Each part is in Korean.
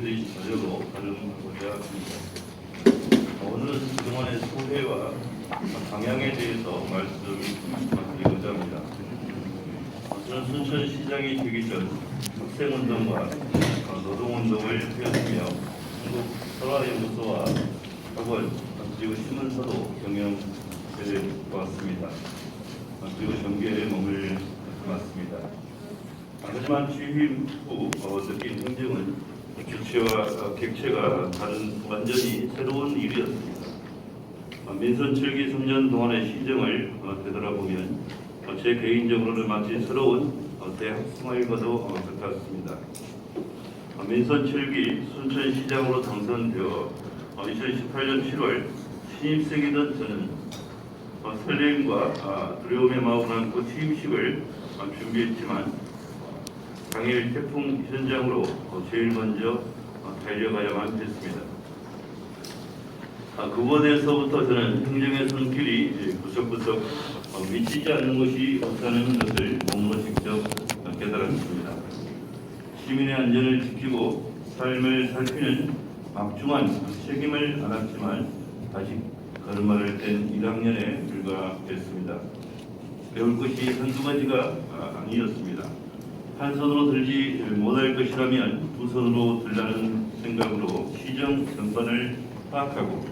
저희들이 저녁으로 가름하고자 합니다. 오늘은 그동안의 소회와 방향에 대해서 말씀드리고자 합니다. 저는 순천시장이 되기 전 학생운동과 노동운동을 하였으며 한국 설화연구소와 학원 그리고 신문사도 경영해 왔습니다. 그리고 정계에 몸을 담았습니다. 하지만 취임 후 느낀 행정은 주체와 객체가 다른 완전히 새로운 일이었습니다. 민선 7기 3년 동안의 시정을 되돌아보면 제 개인적으로는 마치 새로운 대학생활과도 같았습니다. 민선 7기 순천시장으로 당선되어 2018년 7월 신입생이던 저는 설렘과 두려움의 마음을 안고 취임식을 준비했지만 당일 태풍 현장으로 제일 먼저 달려가야만 했습니다. 그곳에서부터 저는 행정의 손길이 구석구석 미치지 않는 것이 없다는 것을 몸으로 직접 깨달았습니다. 시민의 안전을 지키고 삶을 살피는 막중한 책임을 안았지만 다시 걸음마를 뗀 1학년에 불과했습니다. 배울 것이 한두 가지가 아니었습니다. 한 손으로 들지 못할 것이라면 두 손으로 들라는 생각으로 시정 전반을 파악하고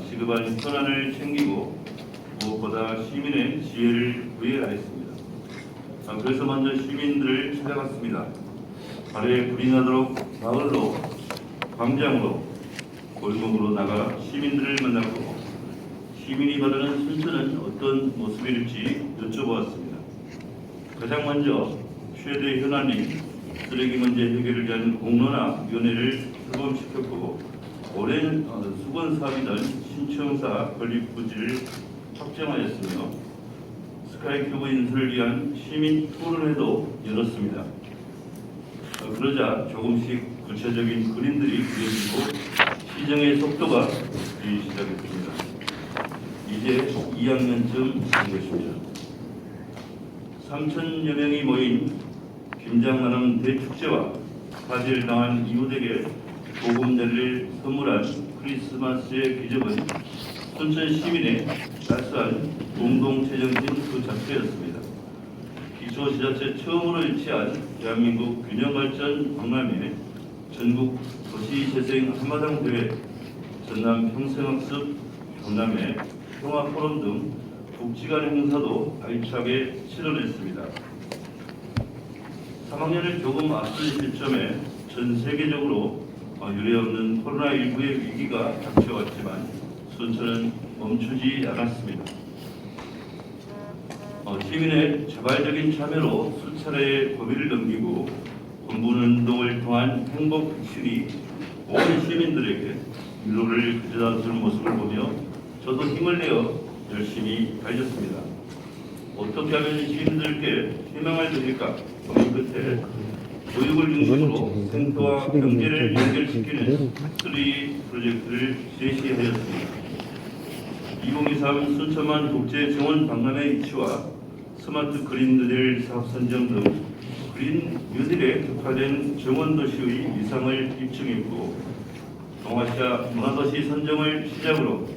시급한 현안을 챙기고 무엇보다 시민의 지혜를 구해야 했습니다. 그래서 먼저 시민들을 찾아갔습니다. 발에 불이 나도록 마을로, 광장으로, 골목으로 나가 시민들을 만나고 시민이 바라는 순천은 어떤 모습일지 여쭤보았습니다. 가장 먼저 최대 현안인 쓰레기 문제 해결을 위한 공론화위원회를 출범시켰고 오랜 수건 사업이던 신청사 건립 부지를 확정하였으며 스카이큐브 인수를 위한 시민 토론회도 열었습니다. 그러자 조금씩 구체적인 그림들이 그려지고 시정의 속도가 붙기 시작했습니다. 이제 2학년쯤 된 것입니다. 3천여 명이 모인 김장만왕 대축제와 사지를 당한 이웃에게 보금자리를 선물한 크리스마스의 기적은 순천 시민의 따스한 공동체정신 그 자체였습니다. 기초지자체 처음으로 일치한 대한민국 균형발전 박람회, 전국 도시재생 한마당 대회, 전남 평생학습 박람회, 평화포럼 등 국지간 행사도 알차게 치러냈습니다. 3학년을 조금 앞선 시점에 전 세계적으로 유례없는 코로나19의 위기가 닥쳐왔지만 순천은 멈추지 않았습니다. 시민의 자발적인 참여로 수차례의 고비를 넘기고 공분운동을 통한 행복 실이 온 시민들에게 위로를 가져다 주는 모습을 보며 저도 힘을 내어 열심히 달렸습니다. 어떻게 하면 시민들께 희망을 드릴까 고민 끝에 교육을 중심으로 생태와 경제를 연결시키는 3 프로젝트를 제시하였습니다. 2023 순천만 국제정원 박람회 이치와 스마트 그린 뉴딜 사업 선정 등 그린 뉴딜에 특화된 정원도시의 위상을 입증했고 동아시아 문화도시 선정을 시작으로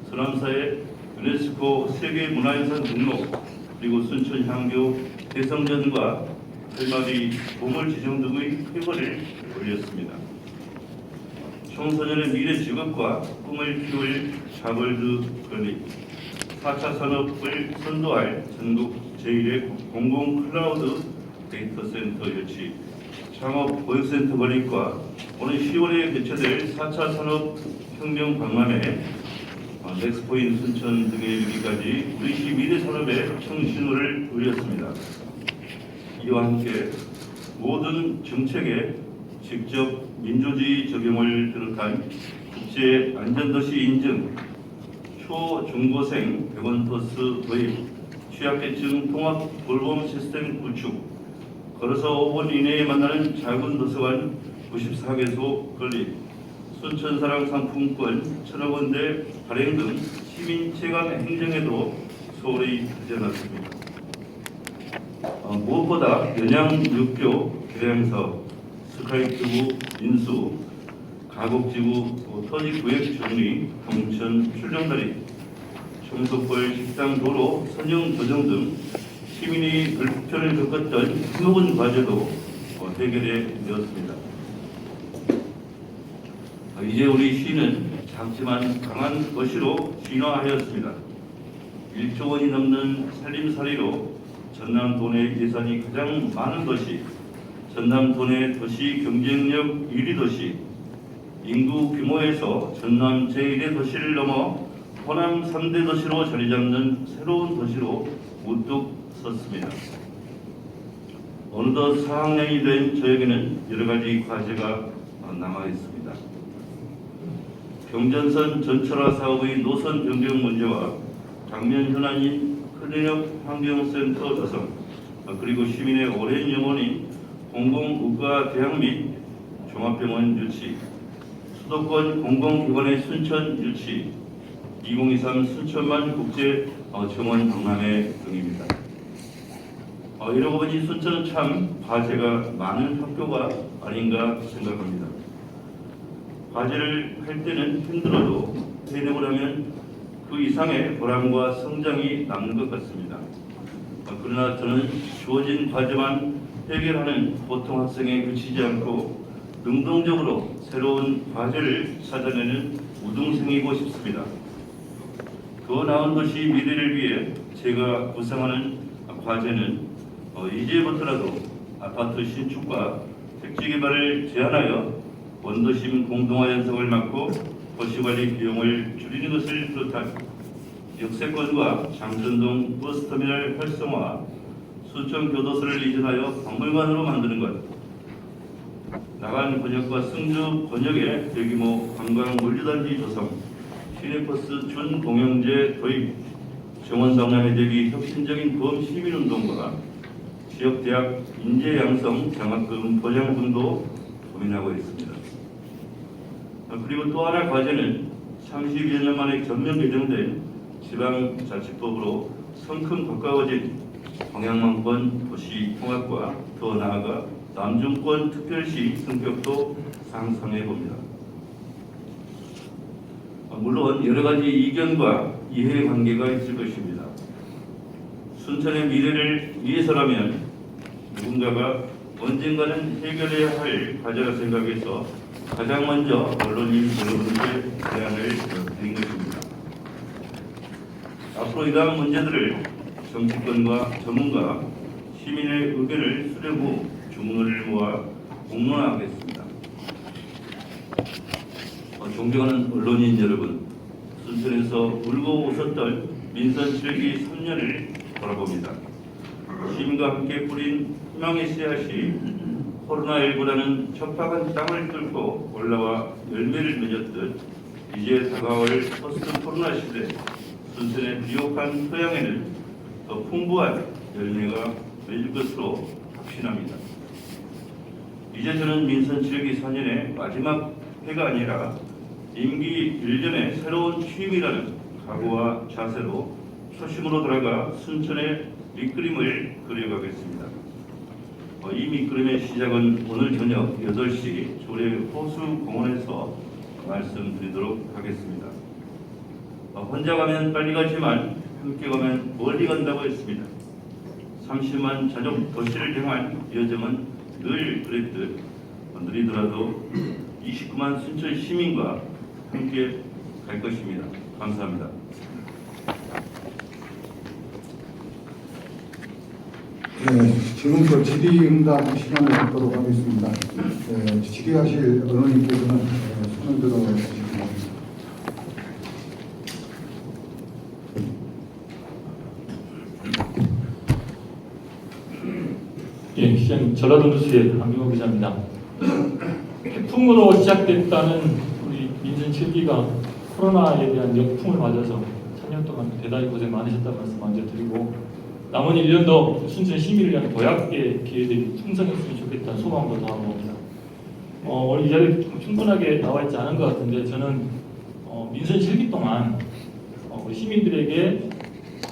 서남사의 유네스코 세계문화유산 등록 그리고 순천향교 대성전과 할마리 보물 지정 등의 표본을 올렸습니다. 청소년의 미래 직업과 꿈을 키울 샤벌드 클릭 4차 산업을 선도할 전국 제1의 공공 클라우드 데이터 센터 유치 창업 보육센터 건립과 오는 10월에 개최될 4차 산업혁명 박람회 넥스포인 순천 등에 이르기까지 우리 시 미래 산업의 청신호를 울렸습니다. 이와 함께 모든 정책에 직접 민주주의 적용을 비롯한 국제 안전도시 인증, 초, 중고생 100원 버스 도입, 취약계층 통합 돌봄 시스템 구축, 걸어서 5분 이내에 만나는 작은 도서관 94개소 건립, 순천사랑 상품권 1,000억 원대 발행 등 시민 체감 행정에도 소홀히 하지 않았습니다. 무엇보다 연양 육교 개량사업, 스카이큐브 인수, 가곡지구 토지 구역 정리, 동천 출정다리, 청소벌 식당 도로 선정 조정 등 시민이 불편을 겪었던 힘먹은 과제도 해결해 되었습니다. 이제 우리 시는 작지만 강한 도시로 진화하였습니다. 1조 원이 넘는 살림살이로 전남 도내 예산이 가장 많은 도시, 전남 도내 도시 경쟁력 1위 도시, 인구 규모에서 전남 제1의 도시를 넘어 호남 3대 도시로 자리 잡는 새로운 도시로 우뚝 섰습니다. 어느덧 4학년이 된 저에게는 여러 가지 과제가 남아 있습니다. 경전선 전철화 사업의 노선 변경 문제와 당면 현안인 클린업 환경센터 조성, 그리고 시민의 오랜 염원인 공공의과대학 및 종합병원 유치, 수도권 공공기관의 순천 유치, 2023 순천만 국제 정원 박람회 등입니다. 이러고 보니 순천은 참 과제가 많은 학교가 아닌가 생각합니다. 과제를 할 때는 힘들어도 해내고 나면 그 이상의 보람과 성장이 남는 것 같습니다. 그러나 저는 주어진 과제만 해결하는 보통 학생에 그치지 않고 능동적으로 새로운 과제를 찾아내는 우등생이고 싶습니다. 더 나은 도시 미래를 위해 제가 구상하는 과제는 이제부터라도 아파트 신축과 택지 개발을 제한하여 원도심 공동화 현상을 막고 도시관리 비용을 줄이는 것을 비롯한 역세권과 장천동 버스터미널 활성화, 순천 교도소를 이전하여 박물관으로 만드는 것, 나간 번역과 승주 번역의 대규모 관광 물류단지 조성, 시내버스 준공영제 도입, 정원박람회 대비 혁신적인 범시민운동과 지역대학 인재양성 장학금 보장분도 고민하고 있습니다. 그리고 또 하나 과제는 32여 년 만에 전면 개정된 지방자치법으로 성큼 가까워진 동양만권 도시통합과 더 나아가 남중권 특별시 성격도 상상해 봅니다. 물론 여러 가지 이견과 이해관계가 있을 것입니다. 순천의 미래를 위해서라면 누군가가 언젠가는 해결해야 할 과제라 생각해서 가장 먼저 언론인 여러분께 제안을 드린 것입니다. 앞으로 이러한 문제들을 정치권과 전문가, 시민의 의견을 수렴 후 주문을 모아 공론화하겠습니다. 존경하는 언론인 여러분, 순천에서 울고 웃었던 민선 치르기 3년을 돌아봅니다. 시민과 함께 뿌린 희망의 씨앗이 코로나19라는 척박한 땅을 뚫고 올라와 열매를 맺었듯 이제 다가올 포스트 코로나 시대 순천의 비옥한 토양에는 더 풍부한 열매가 맺을 것으로 확신합니다. 이제 저는 민선 치르기 4년의 마지막 해가 아니라 임기 1년의 새로운 취임이라는 각오와 자세로 초심으로 돌아가 순천의 밑그림을 그려가겠습니다. 이 밑그림의 시작은 오늘 저녁 8시 조례 호수공원에서 말씀드리도록 하겠습니다. 혼자 가면 빨리 가지만 함께 가면 멀리 간다고 했습니다. 30만 자족 도시를 향한 여정은 늘 그랬듯 느리더라도 29만 순천 시민과 함께 갈 것입니다. 감사합니다. 네, 지금부터 질의응답 시간을 갖도록 하겠습니다. 질의하실 언론인께서는 손을 들어 주시기 바랍니다. 예, 시장 전라도 뉴스의 강경호 기자입니다. 태풍으로 시작됐다는 우리 민선 7기가 코로나에 대한 역풍을 맞아서 3년 동안 대단히 고생 많으셨다는 말씀 먼저 드리고 남은 1년도 순천 시민을 위한 도약의 기회들이 풍성했으면 좋겠다는 소망도 다하옵니다. 오늘 이 자리에 충분하게 나와 있지 않은 것 같은데 저는 민선 7기 동안 우리 시민들에게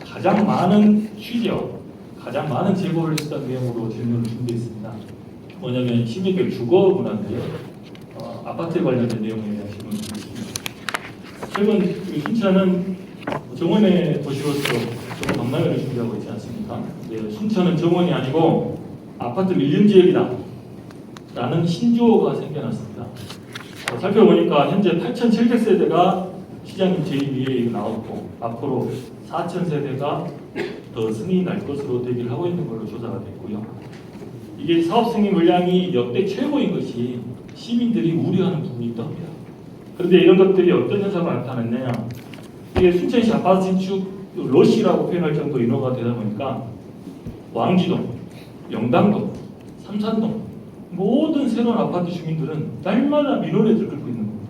가장 많은 취지와 가장 많은 제보를 했던 내용으로 질문을 준비했습니다. 뭐냐면 시민들 주거 문화인데요. 아파트에 관련된 내용에 대한 질문을 드리겠습니다. 최근 그 순천은 정원의 도시로서 정원 박람회를 준비하고 있지 않습니까? 이제 순천은 정원이 아니고 아파트 밀림 지역이다 라는 신조어가 생겨났습니다. 살펴보니까 현재 8,700세대가 시장님 제2위에 나왔고 앞으로 4,000세대가 더 승인이 날 것으로 대기를 하고 있는 걸로 조사가 됐고요. 이게 사업 승인 물량이 역대 최고인 것이 시민들이 우려하는 부분이 있다고 합니다. 그런데 이런 것들이 어떤 현상을 나타냈느냐? 이게 순천시 아파트 신축 러시라고 표현할 정도 인허가 되다 보니까 왕지동, 영당동, 삼산동 모든 새로운 아파트 주민들은 날마다 민원에 들끓고 있는 겁니다.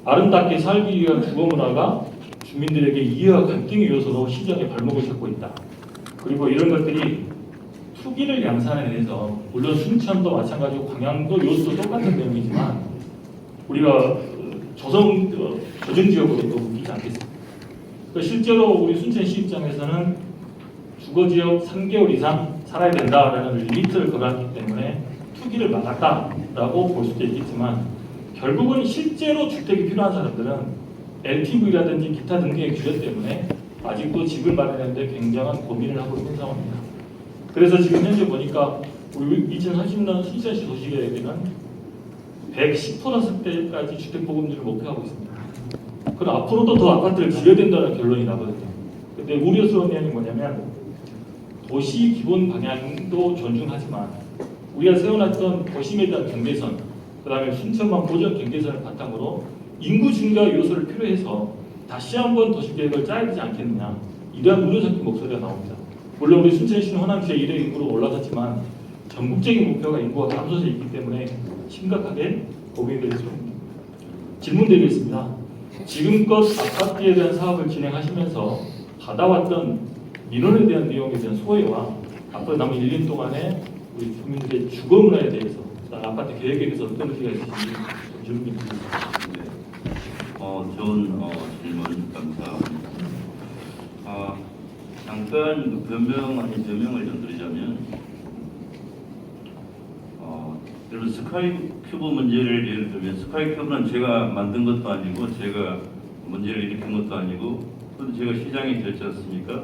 아름답게 살기 위한 주거문화가 주민들에게 이해와 갈등의 요소로 시장에 발목을 잡고 있다. 그리고 이런 것들이 투기를 양산해내서 물론 순천도 마찬가지고 광양도 요소도 똑같은 내용이지만 우리가 조정지역으로 또 묶이지 않겠습니다. 그러니까 실제로 우리 순천시 입장에서는 주거지역 3개월 이상 살아야 된다라는 리미트를 걸었기 때문에 투기를 막았다라고 볼 수도 있겠지만 결국은 실제로 주택이 필요한 사람들은 LTV라든지 기타 등등의 규제 때문에 아직도 집을 마련하는데 굉장한 고민을 하고 있는 상황입니다. 그래서 지금 현재 보니까 우리 2030년 순천시 도시계획에는 110%까지 주택보급률을 목표하고 있습니다. 그럼 앞으로도 더 아파트를 지어야 된다는 결론이 나거든요. 근데 우려스러운 내용이 뭐냐면 도시 기본 방향도 존중하지만 우리가 세워놨던 도심에 대한 경계선, 그 다음에 순천만 보전 경계선을 바탕으로 인구 증가 요소를 필요해서 다시 한번 도시계획을 짜야 되지 않겠느냐, 이러한 우려 섞인 목소리가 나옵니다. 물론 우리 순천시는 호남 제1의 인구로 올라갔지만 전국적인 목표가 인구가 감소해 있기 때문에 심각하게 고민될 수 있습니다. 질문드리겠습니다. 지금껏 아파트에 대한 사업을 진행하시면서 받아왔던 민원에 대한 내용에 대한 소외와 앞으로 남은 1년 동안에 우리 주민들의 주거 문화에 대해서, 아파트 계획에 대해서 어떤 의지가 있으신지 좀 질문드리겠습니다. 좋은 질문 감사합니다. 잠깐 변명 아닌 변명을 좀 드리자면, 여러분 스카이큐브 문제를 예를 들면 스카이큐브는 제가 만든 것도 아니고 제가 문제를 일으킨 것도 아니고, 그런데 제가 시장이 됐지 않습니까?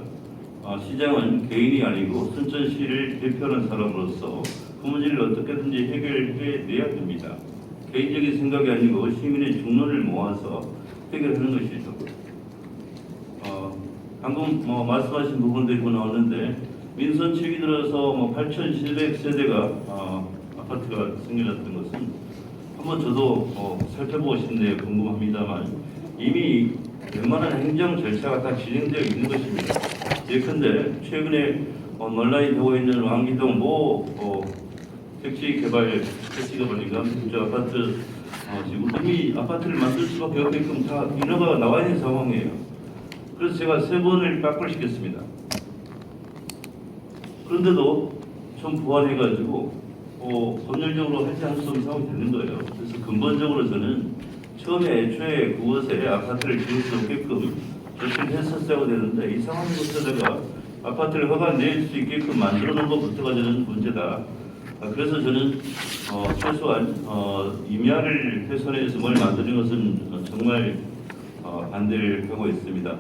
시장은 개인이 아니고 순천시를 대표하는 사람으로서 그 문제를 어떻게든지 해결해내야 됩니다. 개인적인 생각이 아니고 시민의 중론을 모아서 해결하는 것이죠. 방금 말씀하신 부분들이 나왔는데 민선 측이 들어서 8,700세대가 아파트가 생겨났던 것은 한번 저도 살펴보고 싶네요. 궁금합니다만 이미 웬만한 행정 절차가 다 진행되어 있는 것입니다. 예컨대 최근에 논란이 되고 있는 왕기동 택지가 보니까 저 아파트 지금 이미 아파트를 만들 수밖에 없게끔 다 인허가가 나와 있는 상황이에요. 그래서 제가 3번을 빡불시켰습니다. 그런데도 좀 보완해가지고 법률적으로 할지 할 수 없는 상황이 되는 거예요. 그래서 근본적으로 저는 처음에 애초에 그곳에 아파트를 지을 수 없게끔 조치를 했었어야 되는데 이 상황부터다가 아파트를 허가 낼 수 있게끔 만들어 놓은 것부터가 저는 문제다. 그래서 저는 최소한 임야를 훼손해서 뭘 만드는 것은 정말 반대를 하고 있습니다.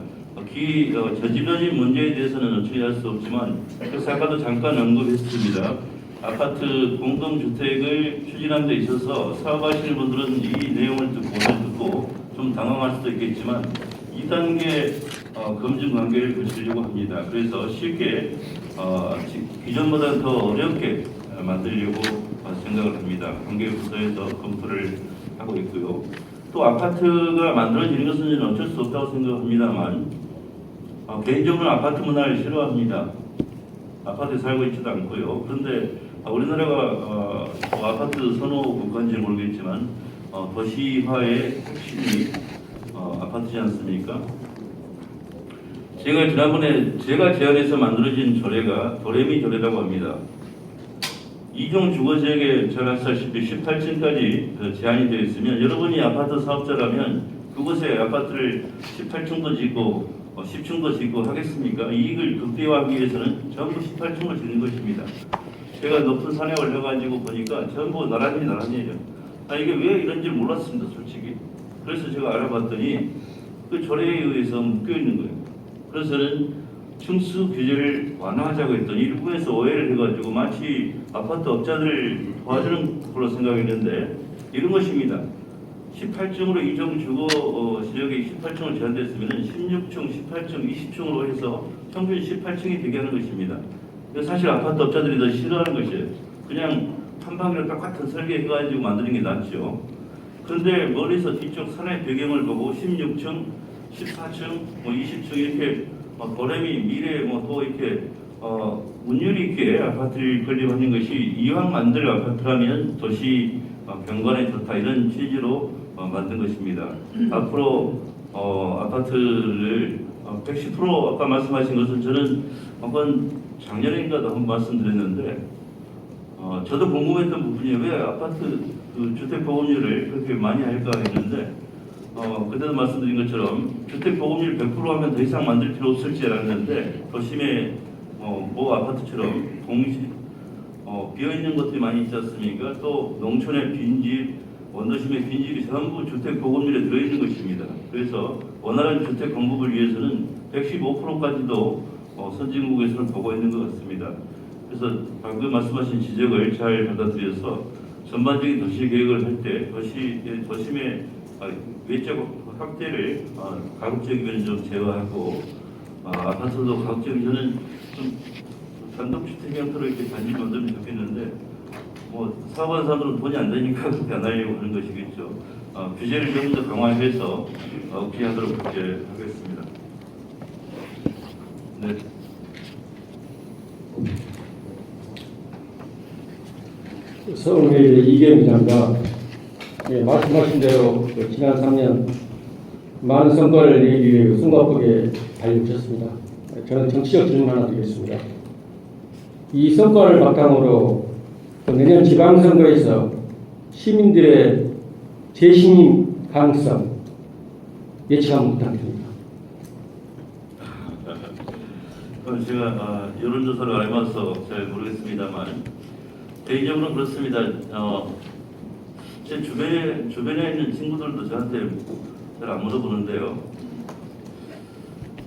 저지변인 문제에 대해서는 어찌 할 수 없지만 그래서 아까도 잠깐 언급했습니다. 아파트 공동주택을 추진하는 데 있어서 사업하시는 분들은 이 내용을 듣고 좀 당황할 수도 있겠지만 2단계 검증 관계를 거치려고 합니다. 그래서 쉽게 기존보다 더 어렵게 만들려고 생각을 합니다. 관계부서에서 검토를 하고 있고요. 또 아파트가 만들어지는 것은 저는 어쩔 수 없다고 생각합니다만 개인적으로는 아파트 문화를 싫어합니다. 아파트에 살고 있지도 않고요. 그런데 우리나라가 아파트 선호 국가인지 모르겠지만 도시화의 핵심이 아파트지 않습니까? 제가 지난번에 제가 제안해서 만들어진 조례가 도레미 조례라고 합니다. 2종 주거지역에 제가 말씀하셨다시피 18층까지 제한이 되어 있으면 여러분이 아파트 사업자라면 그곳에 아파트를 18층도 짓고 10층도 짓고 하겠습니까? 이익을 극대화하기 위해서는 전부 18층을 짓는 것입니다. 제가 높은 산에 올라가지고 보니까 전부 나란히에요. 이게 왜 이런지 몰랐습니다, 솔직히. 그래서 제가 알아봤더니 그 조례에 의해서 묶여 있는 거예요. 그래서 저는 층수 규제를 완화하자고 했더니 일부에서 오해를 해가지고 마치 아파트 업자들을 도와주는 걸로 생각했는데 이런 것입니다. 18층으로 이정 주거 지역에 18층을 제한됐으면 16층, 18층, 20층으로 해서 평균 18층이 되게 하는 것입니다. 사실 아파트 업자들이 더 싫어하는 것이에요. 그냥 한 방이랑 똑같은 설계해가지고 만드는 게 낫죠. 그런데 멀리서 뒤쪽 산의 배경을 보고 16층, 14층, 20층 이렇게 도래미 미래 또 이렇게 운율이 있게 아파트를 건립하는 것이 이왕 만들 아파트라면 도시 경관에 좋다 이런 취지로 만든 것입니다. 앞으로 아파트를 110% 아까 말씀하신 것은 저는 한번 작년인가도 한번 말씀드렸는데 저도 궁금했던 부분이 왜 아파트 그 주택보급률을 그렇게 많이 할까 했는데 그때도 말씀드린 것처럼 주택보급률 100% 하면 더 이상 만들 필요 없을 줄 알았는데 도심에 모 아파트처럼 비어있는 것들이 많이 있지 않습니까? 또 농촌의 빈집, 원도심의 빈집이 전부 주택보급률에 들어있는 것입니다. 그래서 원활한 주택 공급을 위해서는 115%까지도 선진국에서는 보고 있는 것 같습니다. 그래서 방금 말씀하신 지적을 잘 받아들여서 전반적인 도시 계획을 할 때 도심의 외적 확대를 가급적이면 좀 제어하고 아파트도 가급적이면 좀 단독주택 형태로 이렇게 단지 만들면 좋겠는데 사업하는 사람들은 돈이 안 되니까 그렇게 안 하려고 하는 것이겠죠. 규제를 좀 더 강화해서 기하도록 그렇게 하겠습니다. 네. 서울의 이계영 기자입니다. 예, 말씀하신 대로 지난 3년 많은 성과를 내기 위해 선거법에 발의하셨습니다. 저는 정치적 질문 하나 드리겠습니다. 이 성과를 바탕으로 내년 지방선거에서 시민들의 재신임 가능성 예측 한번 부탁드립니다. 제가 여론조사를 안 해봐서 잘 모르겠습니다만 개인적으로는 그렇습니다. 제 주변에 있는 친구들도 저한테 잘 안 물어보는데요.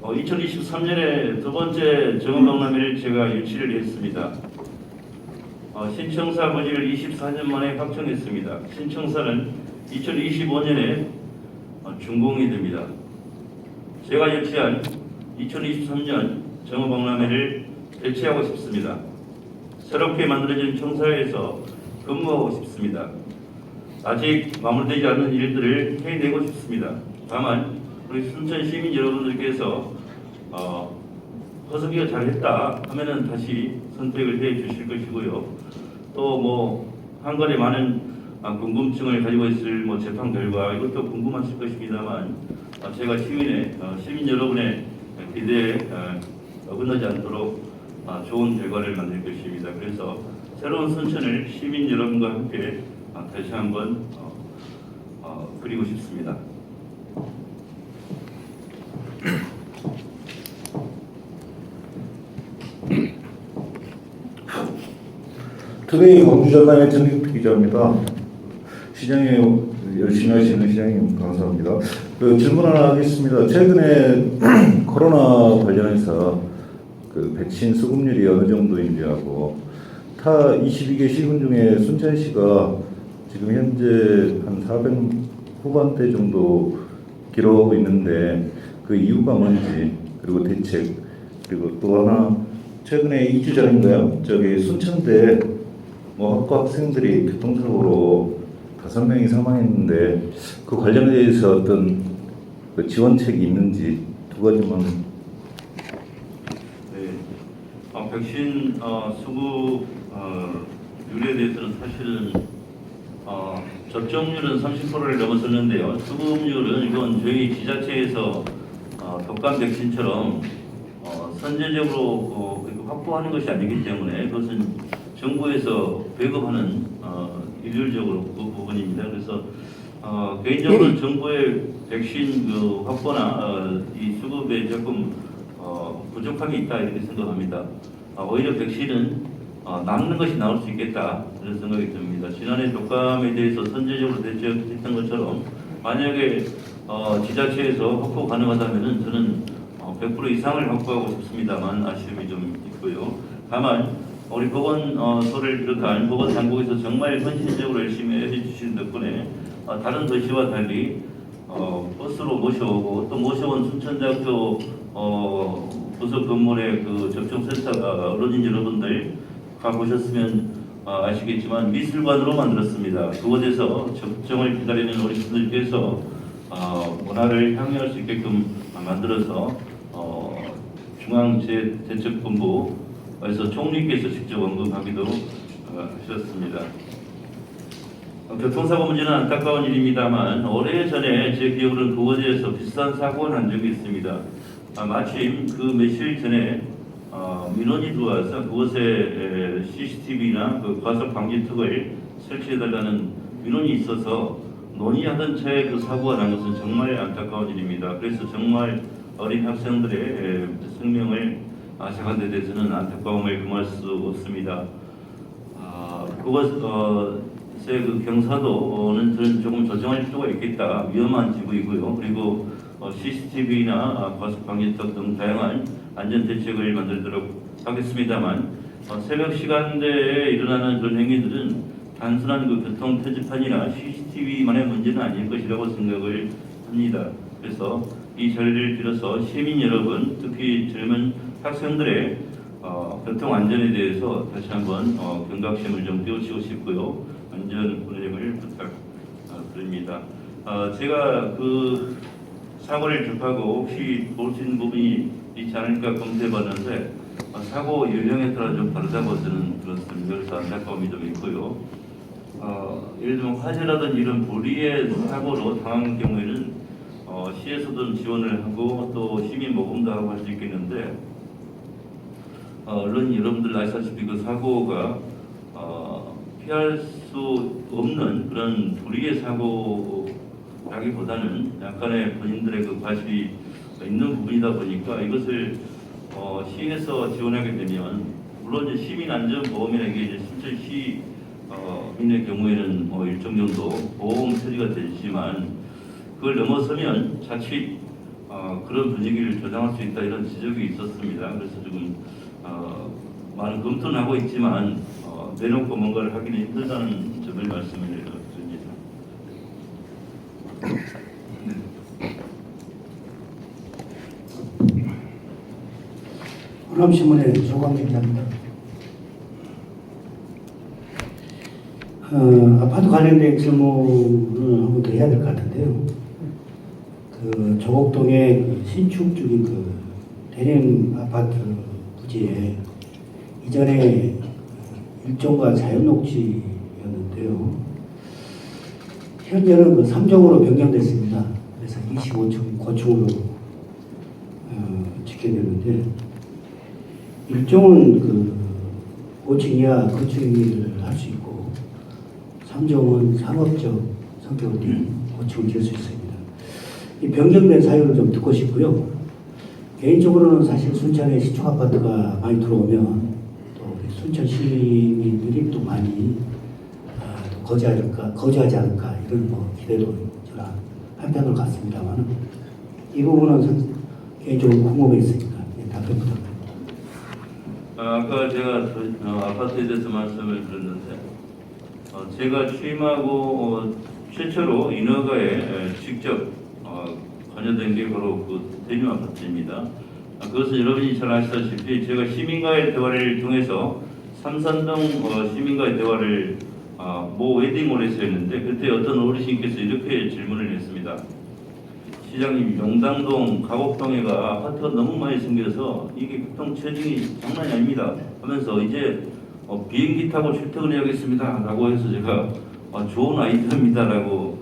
2023년에 두 번째 정원박람회를 제가 유치를 했습니다. 신청사 문의를 24년 만에 확정했습니다. 신청사는 2025년에 준공이 됩니다. 제가 유치한 2023년 정원박람회를 개최하고 싶습니다. 새롭게 만들어진 청사에서 근무하고 싶습니다. 아직 마무리되지 않은 일들을 해내고 싶습니다. 다만 우리 순천 시민 여러분들께서 허석이가 잘했다 하면은 다시 선택을 해 주실 것이고요. 또 한 가지 많은 궁금증을 가지고 있을 재판 결과 이것도 궁금하실 것입니다만 제가 시민 여러분의 기대에 어긋나지 않도록 좋은 결과를 만들 것입니다. 그래서 새로운 순천을 시민 여러분과 함께 다시 한번 그리고 싶습니다. 투데이 광주전당의 전익 기자입니다. 시장에 열심히 하시는 시장님 감사합니다. 질문 하나 하겠습니다. 최근에 코로나 관련해서 백신 수급률이 어느 정도인지 하고 타 22개 시군 중에 순천시가 지금 현재 한 400 후반대 정도 기록하고 있는데 그 이유가 뭔지 그리고 대책 그리고 또 하나 최근에 2주 전인가요? 순천대 학과 학생들이 교통사고로 5명이 사망했는데 그 관련해서 어떤 지원책이 있는지 두 가지만. 네, 백신 수급 률에 대해서는 사실은 접종률은 30%를 넘어섰는데요. 수급률은 이건 저희 지자체에서 독감 백신처럼 선제적으로 확보하는 것이 아니기 때문에 그것은 정부에서 배급하는 일률적으로 그 부분입니다. 그래서 개인적으로 정부의 백신 확보나 이 수급에 조금 부족함이 있다 이렇게 생각합니다. 오히려 백신은 남는 것이 나올 수 있겠다 이런 생각이 듭니다. 지난해 독감에 대해서 선제적으로 대처했던 것처럼 만약에 지자체에서 확보 가능하다면은 저는 100% 이상을 확보하고 싶습니다만 아쉬움이 좀 있고요. 다만 우리 보건소를 비롯한 보건당국에서 정말 헌신적으로 열심히 해주신 덕분에 다른 도시와 달리 버스로 모셔오고 또 모셔온 순천대학교 부속 건물의 그 접종센터가 언론인 여러분들 가보셨으면 아시겠지만 미술관으로 만들었습니다. 그곳에서 접종을 기다리는 어르신들께서 문화를 향유할 수 있게끔 만들어서 중앙재대책본부에서 총리께서 직접 언급하기도 하셨습니다. 교통사고 문제는 안타까운 일입니다만 오래전에 제 기억으로는 그곳에서 비슷한 사고가 난 적이 있습니다. 마침 그 며칠 전에 민원이 들어와서 그곳에 CCTV나 그 과속 방지턱을 설치해달라는 민원이 있어서 논의하던 차에 그 사고가 난 것은 정말 안타까운 일입니다. 그래서 정말 어린 학생들의 생명을 앗아간 데 대해서는 안타까움을 금할 수 없습니다. 그것의 그 경사도는 저는 조금 조정할 필요가 있겠다. 위험한 지구이고요. 그리고 CCTV나 과속 방지턱 등 다양한 안전 대책을 만들도록 하겠습니다만 새벽 시간대에 일어나는 그런 행위들은 단순한 그 교통 표지판이나 CCTV만의 문제는 아닐 것이라고 생각을 합니다. 그래서 이 자리를 빌어서 시민 여러분, 특히 젊은 학생들의 교통 안전에 대해서 다시 한번 경각심을 좀 띄우시고 싶고요. 안전 운행을 부탁드립니다. 제가 그 사고를 접하고 혹시 모르시는 부분이 있지 않을까 검토해봤는데 사고 연령에 따라 좀 다르다고 저는 들었습니다. 그래서 안타까움이 좀 있고요. 예를 들면 화재라든지 이런 불의의 사고로 당한 경우에는 시에서도 지원을 하고 또 시민 모금도 하고 할 수 있겠는데 물론 여러분들 아시다시피 그 사고가 피할 수 없는 그런 불의의 사고라기보다는 약간의 본인들의 그 과실이 있는 부분이다 보니까 이것을 시에서 지원하게 되면 물론 이제 시민안전보험이나 이게 이제 실제 시민의 경우에는 일정 정도 보험 처리가 되지만 그걸 넘어서면 자칫 그런 분위기를 조장할 수 있다 이런 지적이 있었습니다. 그래서 지금 많은 검토는 하고 있지만 내놓고 뭔가를 하기는 힘들다는 점을 말씀을 드립니다. 호남신문의 조광래 기자입니다. 아파트 관련된 질문을 한 번 더 해야 될 것 같은데요. 그 조곡동의 그 신축 중인 그 대림 아파트 부지에 이전에 일종과 자연녹지였는데요. 현재는 그 3종으로 변경됐습니다. 그래서 25층 고층으로 짓게 되는데 일종은 그 5층 이하 건축을 할 수 있고 3종은 상업적 성격을 띈 고층을 지을 수 있습니다. 이 변경된 사유를 좀 듣고 싶고요. 개인적으로는 사실 순천에 신축 아파트가 많이 들어오면 또 순천 시민들이 또 많이 또 거주하지 않을까 이런 기대도 저는 한편으로 갖습니다만 이 부분은 개인적으로 궁금해 있으니까 답변 부탁드립니다. 아까 제가 아파트에 대해서 말씀을 드렸는데 제가 취임하고 최초로 인허가에 직접 관여된 게 바로 그 대림 아파트입니다. 그것은 여러분이 잘 아시다시피 제가 시민과의 대화를 통해서 삼산동 시민과의 대화를 모 웨딩홀에서 했는데 그때 어떤 어르신께서 이렇게 질문을 했습니다. 시장님, 용당동, 가곡동에가 아파트가 너무 많이 생겨서 이게 교통 체증이 장난이 아닙니다 하면서 이제 비행기 타고 출퇴근해야겠습니다 라고 해서 제가 좋은 아이디어입니다 라고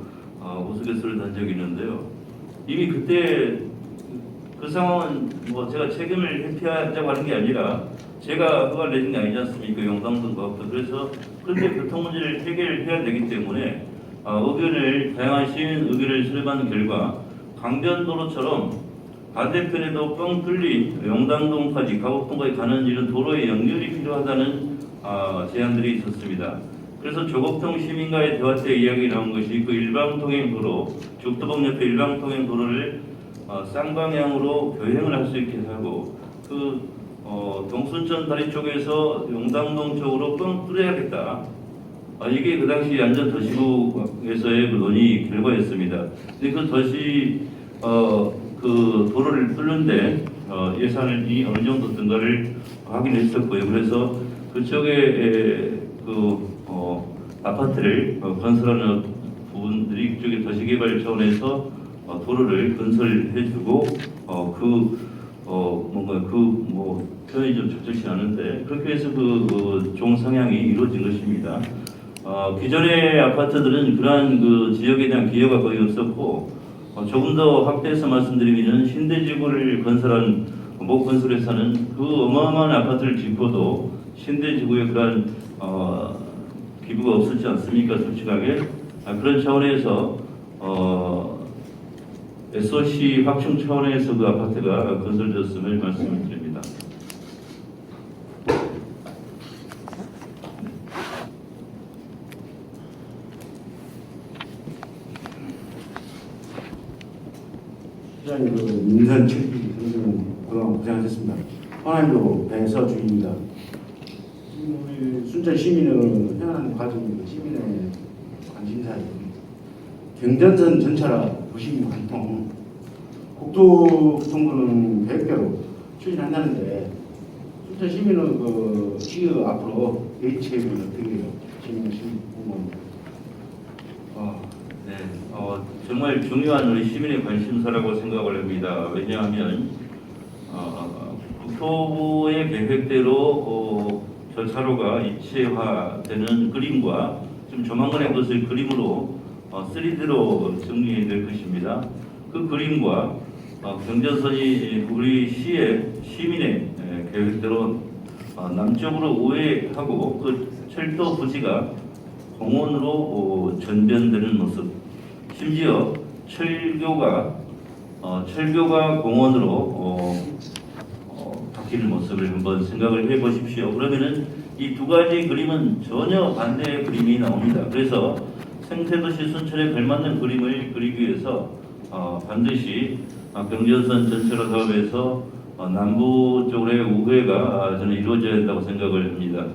우스갯소리를 한 적이 있는데요. 이미 그때 그 상황은 제가 책임을 회피하자고 하는 게 아니라 제가 허가를 내준 게 아니지 않습니까? 용당동 가곡동. 그래서 그렇게 교통 문제를 해결해야 되기 때문에 다양한 시민 의견을 수렴한 결과 강변도로처럼 반대편에도 뻥 뚫린 용당동까지 가곡동까지 가는 이런 도로의 연결이 필요하다는 제안들이 있었습니다. 그래서 조국통 시민과의 대화 때 이야기 나온 것이 그 일방통행도로, 죽도봉 옆에 일방통행도로를 쌍방향으로 교행을 할 수 있게 하고 동순천 다리 쪽에서 용담동 쪽으로 뻥 뚫어야겠다. 이게 그 당시 안전도시국에서의 그 논의 결과였습니다. 근데 그 그 도로를 뚫는데 예산이 어느 정도 든가를 확인했었고요. 그래서 그쪽에 아파트를 건설하는 부분들이 그쪽에 도시개발 차원에서 도로를 건설해주고 표현이 좀 적절치 않은데 그렇게 해서 종상향이 이루어진 것입니다. 기존의 아파트들은 그러한 지역에 대한 기여가 거의 없었고 조금 더 확대해서 말씀드리면 신대지구를 건설한 목건설에서는 그 어마어마한 아파트를 짓고도 신대지구에 그러한 기부가 없었지 않습니까? 솔직하게 그런 차원에서 SOC 확충 차원에서 그 아파트가 건설되었음을 말씀을 드립니다. 시장님 민선 출입 선생님 그동안 고생하셨습니다. 호남교 배서 주입니다. 우리 순천 시민은 현안 가진 시민의 관심사에 경전선 전철화 도심 관통 국토교통부는 계획대로 추진한다는데 순천 시민은 시의 앞으로 대책을 어떻게 해요? 시민 공무원. 네, 정말 중요한 우리 시민의 관심사라고 생각을 합니다. 왜냐하면 국토부의 계획대로 절차로가 입체화되는 그림과 좀 조만간에 그것을 그림으로 3D로 정리해야 될 것입니다. 그 그림과 경전선이 우리 시의 시민의 계획대로 남쪽으로 우회하고 그 철도 부지가 공원으로 전변되는 모습, 심지어 철교가 공원으로 바뀌는 모습을 한번 생각을 해보십시오. 그러면은 이 두 가지 그림은 전혀 반대의 그림이 나옵니다. 그래서 생태도시 순천에 걸맞는 그림을 그리기 위해서 반드시 경전선 전철화 사업에서 남부 쪽의 우회가 저는 이루어져야 한다고 생각을 합니다.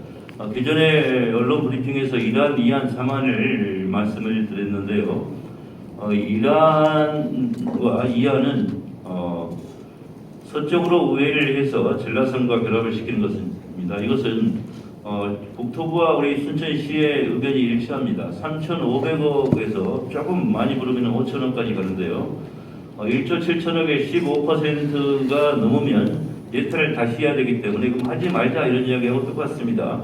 기존의 언론 브리핑에서 이란, 이안, 삼안을 말씀을 드렸는데요. 이란과 이안은 서쪽으로 우회를 해서 전라선과 결합을 시키는 것입니다. 이것은 국토부와 우리 순천시의 의견이 일치합니다. 3,500억에서 조금 많이 부르면 5,000억까지 가는데요. 1조 7천억의 15%가 넘으면 예탈을 다시 해야 되기 때문에 그럼 하지 말자 이런 이야기하고 똑같습니다.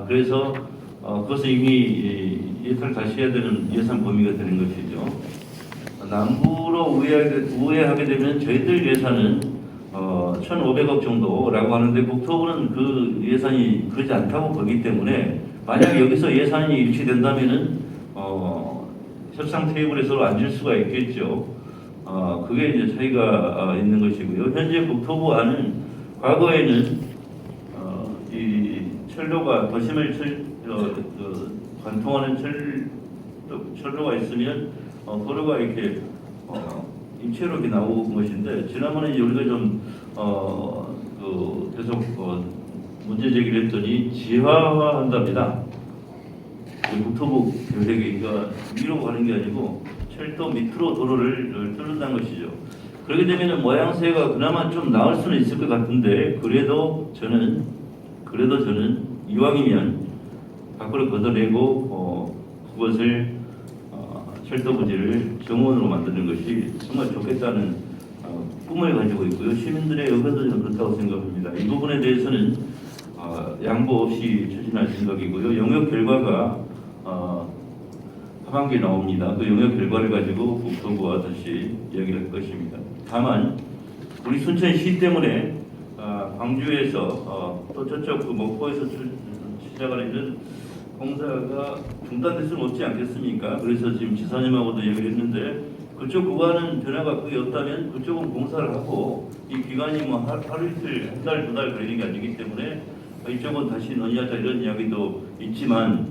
그래서 그것은 이미 예산을 다시 해야 되는 예산 범위가 되는 것이죠. 남부로 우회하게 되면 저희들 예산은 1,500억 정도라고 하는데 국토부는 그 예산이 그러지 않다고 보기 때문에 만약 여기서 예산이 일치된다면은 협상 테이블에 서로 앉을 수가 있겠죠. 그게 이제 차이가 있는 것이고요. 현재 국토부 안은 과거에는 이 철로가 도심을 관통하는 철로가 있으면 도로가 이렇게 입체로 이렇게 나오는 것인데 지난번에 우리가 좀 계속 문제 제기를 했더니 지하화한답니다. 국토부 계획이 위로 가는 게 아니고 철도 밑으로 도로를 뚫는다는 것이죠. 그렇게 되면 모양새가 그나마 좀 나을 수는 있을 것 같은데 그래도 저는 이왕이면 밖으로 걷어내고 그것을 철도 부지를 정원으로 만드는 것이 정말 좋겠다는 꿈을 가지고 있고요. 시민들의 의견도 좀 그렇다고 생각합니다. 이 부분에 대해서는 양보 없이 추진할 생각이고요. 영역 결과가 하반기에 나옵니다. 그 영역 결과를 가지고 국토부와 다시 이야기를 할 것입니다. 다만 우리 순천시 때문에 광주에서 또 저쪽 목포에서 시작하는 이런 공사가 중단될 수는 없지 않겠습니까? 그래서 지금 지사님하고도 얘기를 했는데 그쪽 구간은 변화가 거의 없다면 그쪽은 공사를 하고 이 기간이 하루 이틀, 한 달, 두 달 걸리는 게 아니기 때문에 이쪽은 다시 논의하자 이런 이야기도 있지만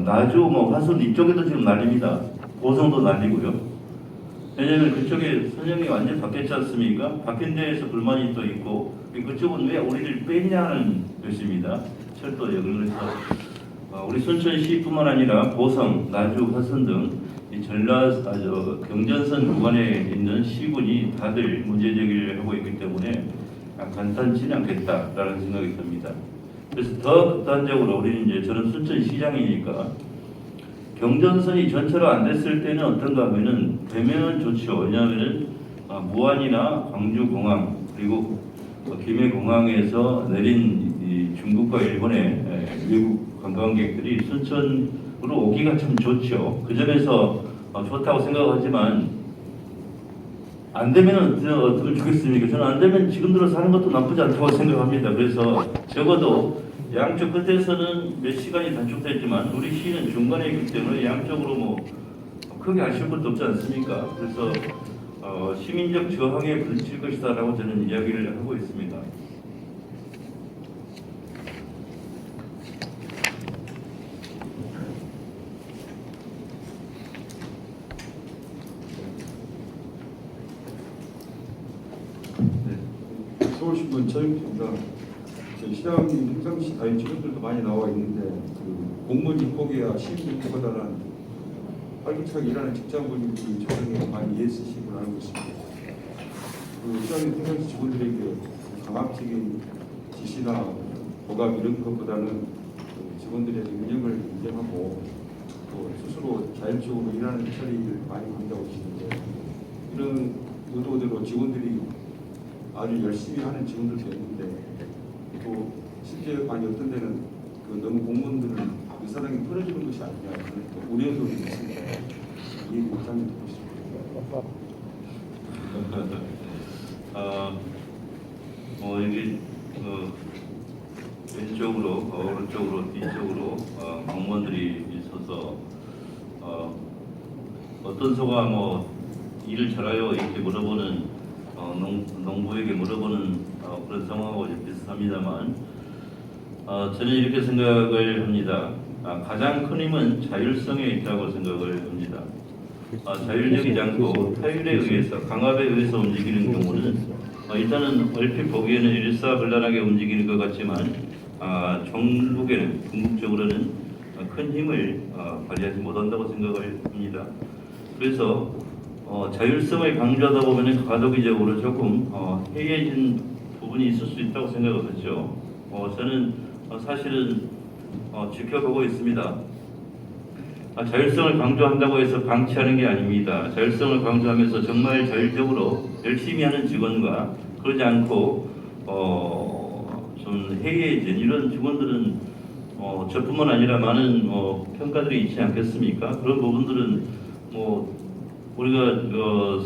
나주 뭐 화순 이쪽에도 지금 난립니다. 고성도 난리고요. 왜냐하면 그쪽에 선정이 완전히 바뀌었지 않습니까? 바뀐 데에서 불만이 또 있고 그쪽은 왜 우리를 뺐냐는 것입니다. 철도역을. 그래서 우리 순천시뿐만 아니라 고성, 나주, 화순 등 이 경전선 구간에 있는 시군이 다들 문제 제기를 하고 있기 때문에 간단치는 않겠다라는 생각이 듭니다. 그래서 더 극단적으로 우리는 이제 저는 순천시장이니까 경전선이 전체로 안 됐을 때는 어떤가 하면은 되면 좋죠. 왜냐하면은 무안이나 광주공항 그리고 김해공항에서 내린 이 중국과 일본의 외국 관광객들이 순천으로 오기가 참 좋죠. 그 점에서 좋다고 생각하지만 안 되면 어떻게 좋겠습니까? 저는 안 되면 지금 들어서 하는 것도 나쁘지 않다고 생각합니다. 그래서 적어도 양쪽 끝에서는 몇 시간이 단축됐지만 우리 시는 중간에 있기 때문에 양쪽으로 뭐 크게 아쉬울 것도 없지 않습니까? 그래서 시민적 저항에 부딪힐 것이다라고 저는 이야기를 하고 있습니다. 서울신문 최영입니다. 시장님 평상시 다른 직원들도 많이 나와 있는데 그 공무원 인복이야 시민 인복보다는 활기차게 일하는 직장분들이 조정에 많이 애쓰시고 알고 있습니다. 그 시장님 평상시 직원들에게 강압적인 지시나 보감 이런 것보다는 그 직원들의 능력을 인정하고 또 스스로 자율적으로 일하는 처리를 많이 한다고 하시는데 이런 의도대로 직원들이 아주 열심히 하는 직원들도 있는데 또 실제 아니 어떤 데는 그 너무 공무원들을 의사당에 풀어주는 것이 아니냐 그런 또 우려도 있습니다. 이 입장을 듣고 싶습니다. 이게 왼쪽으로, 오른쪽으로, 뒤쪽으로 공무원들이 있어서 어떤 소가 뭐 일을 잘해요 이렇게 물어보는 농부에게 물어보는 그런 상황하고 비슷합니다만 저는 이렇게 생각을 합니다. 가장 큰 힘은 자율성에 있다고 생각을 합니다. 자율적이지 않고 타율에 의해서 강압에 의해서 움직이는 경우는 일단은 얼핏 보기에는 일사불란하게 움직이는 것 같지만 전국에는 궁극적으로는 큰 힘을 발휘하지 못한다고 생각을 합니다. 그래서 자율성을 강조하다 보면 과도기적으로 조금 해이해진 부분이 있을 수 있다고 생각을 하죠. 저는 사실은 지켜보고 있습니다. 자율성을 강조한다고 해서 방치하는 게 아닙니다. 자율성을 강조하면서 정말 자율적으로 열심히 하는 직원과 그러지 않고 좀 해이해진 이런 직원들은 저뿐만 아니라 많은 평가들이 있지 않겠습니까? 그런 부분들은 우리가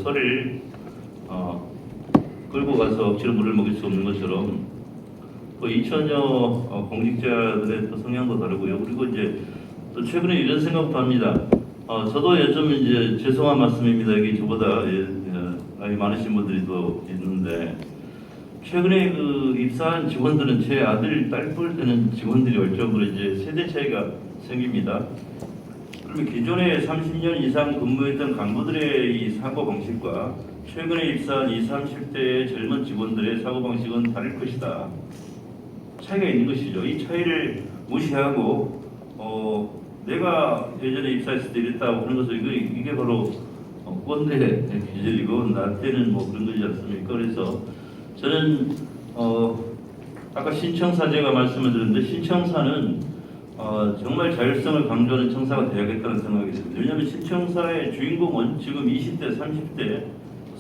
소를 끌고 가서 억지로 물을 먹일 수 없는 것처럼 2천여 공직자들의 또 성향도 다르고요. 그리고 이제 또 최근에 이런 생각도 합니다. 저도 요즘 이제 죄송한 말씀입니다. 여기 저보다 나이 많으신 분들이 또 있는데 최근에 그 입사한 직원들은 제 아들, 딸뻘 되는 직원들이 올 정도로 이제 세대 차이가 생깁니다. 그러면 기존에 30년 이상 근무했던 간부들의 이 사고방식과 최근에 입사한 20, 30대의 젊은 직원들의 사고방식은 다를 것이다. 차이가 있는 것이죠. 이 차이를 무시하고 내가 예전에 입사했을 때 이랬다고 하는 것을 이게 바로 꼰대 기질이고 나 때는 그런 거지 않습니까? 그래서 저는 아까 신청사 제가 말씀을 드렸는데 신청사는 정말 자율성을 강조하는 청사가 되야겠다는 생각이 듭니다. 왜냐하면 신청사의 주인공은 지금 20대, 30대,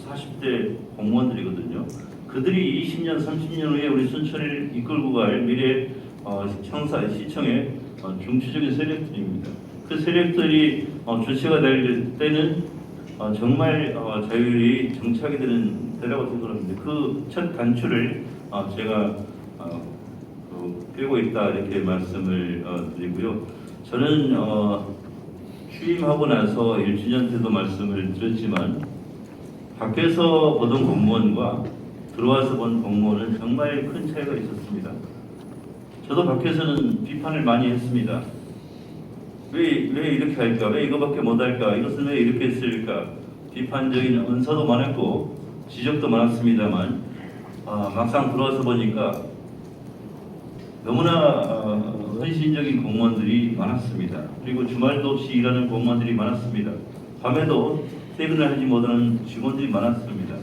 40대 공무원들이거든요. 그들이 20년, 30년 후에 우리 순천을 이끌고 갈 미래 시청의 중추적인 세력들입니다. 그 세력들이 주체가 될 때는 정말 자율이 정착이 되라고 생각합니다. 그 첫 단추를 제가 꿰고 있다 이렇게 말씀을 드리고요. 저는 취임하고 나서 1주년 때도 말씀을 드렸지만 밖에서 보던 공무원과 들어와서 본 공무원은 정말 큰 차이가 있었습니다. 저도 밖에서는 비판을 많이 했습니다. 왜 이렇게 할까? 왜 이거밖에 못할까? 이것은 왜 이렇게 했을까? 비판적인 언사도 많았고 지적도 많았습니다만 막상 들어와서 보니까 너무나 헌신적인 공무원들이 많았습니다. 그리고 주말도 없이 일하는 공무원들이 많았습니다. 밤에도 퇴근을 하지 못하는 직원들이 많았습니다.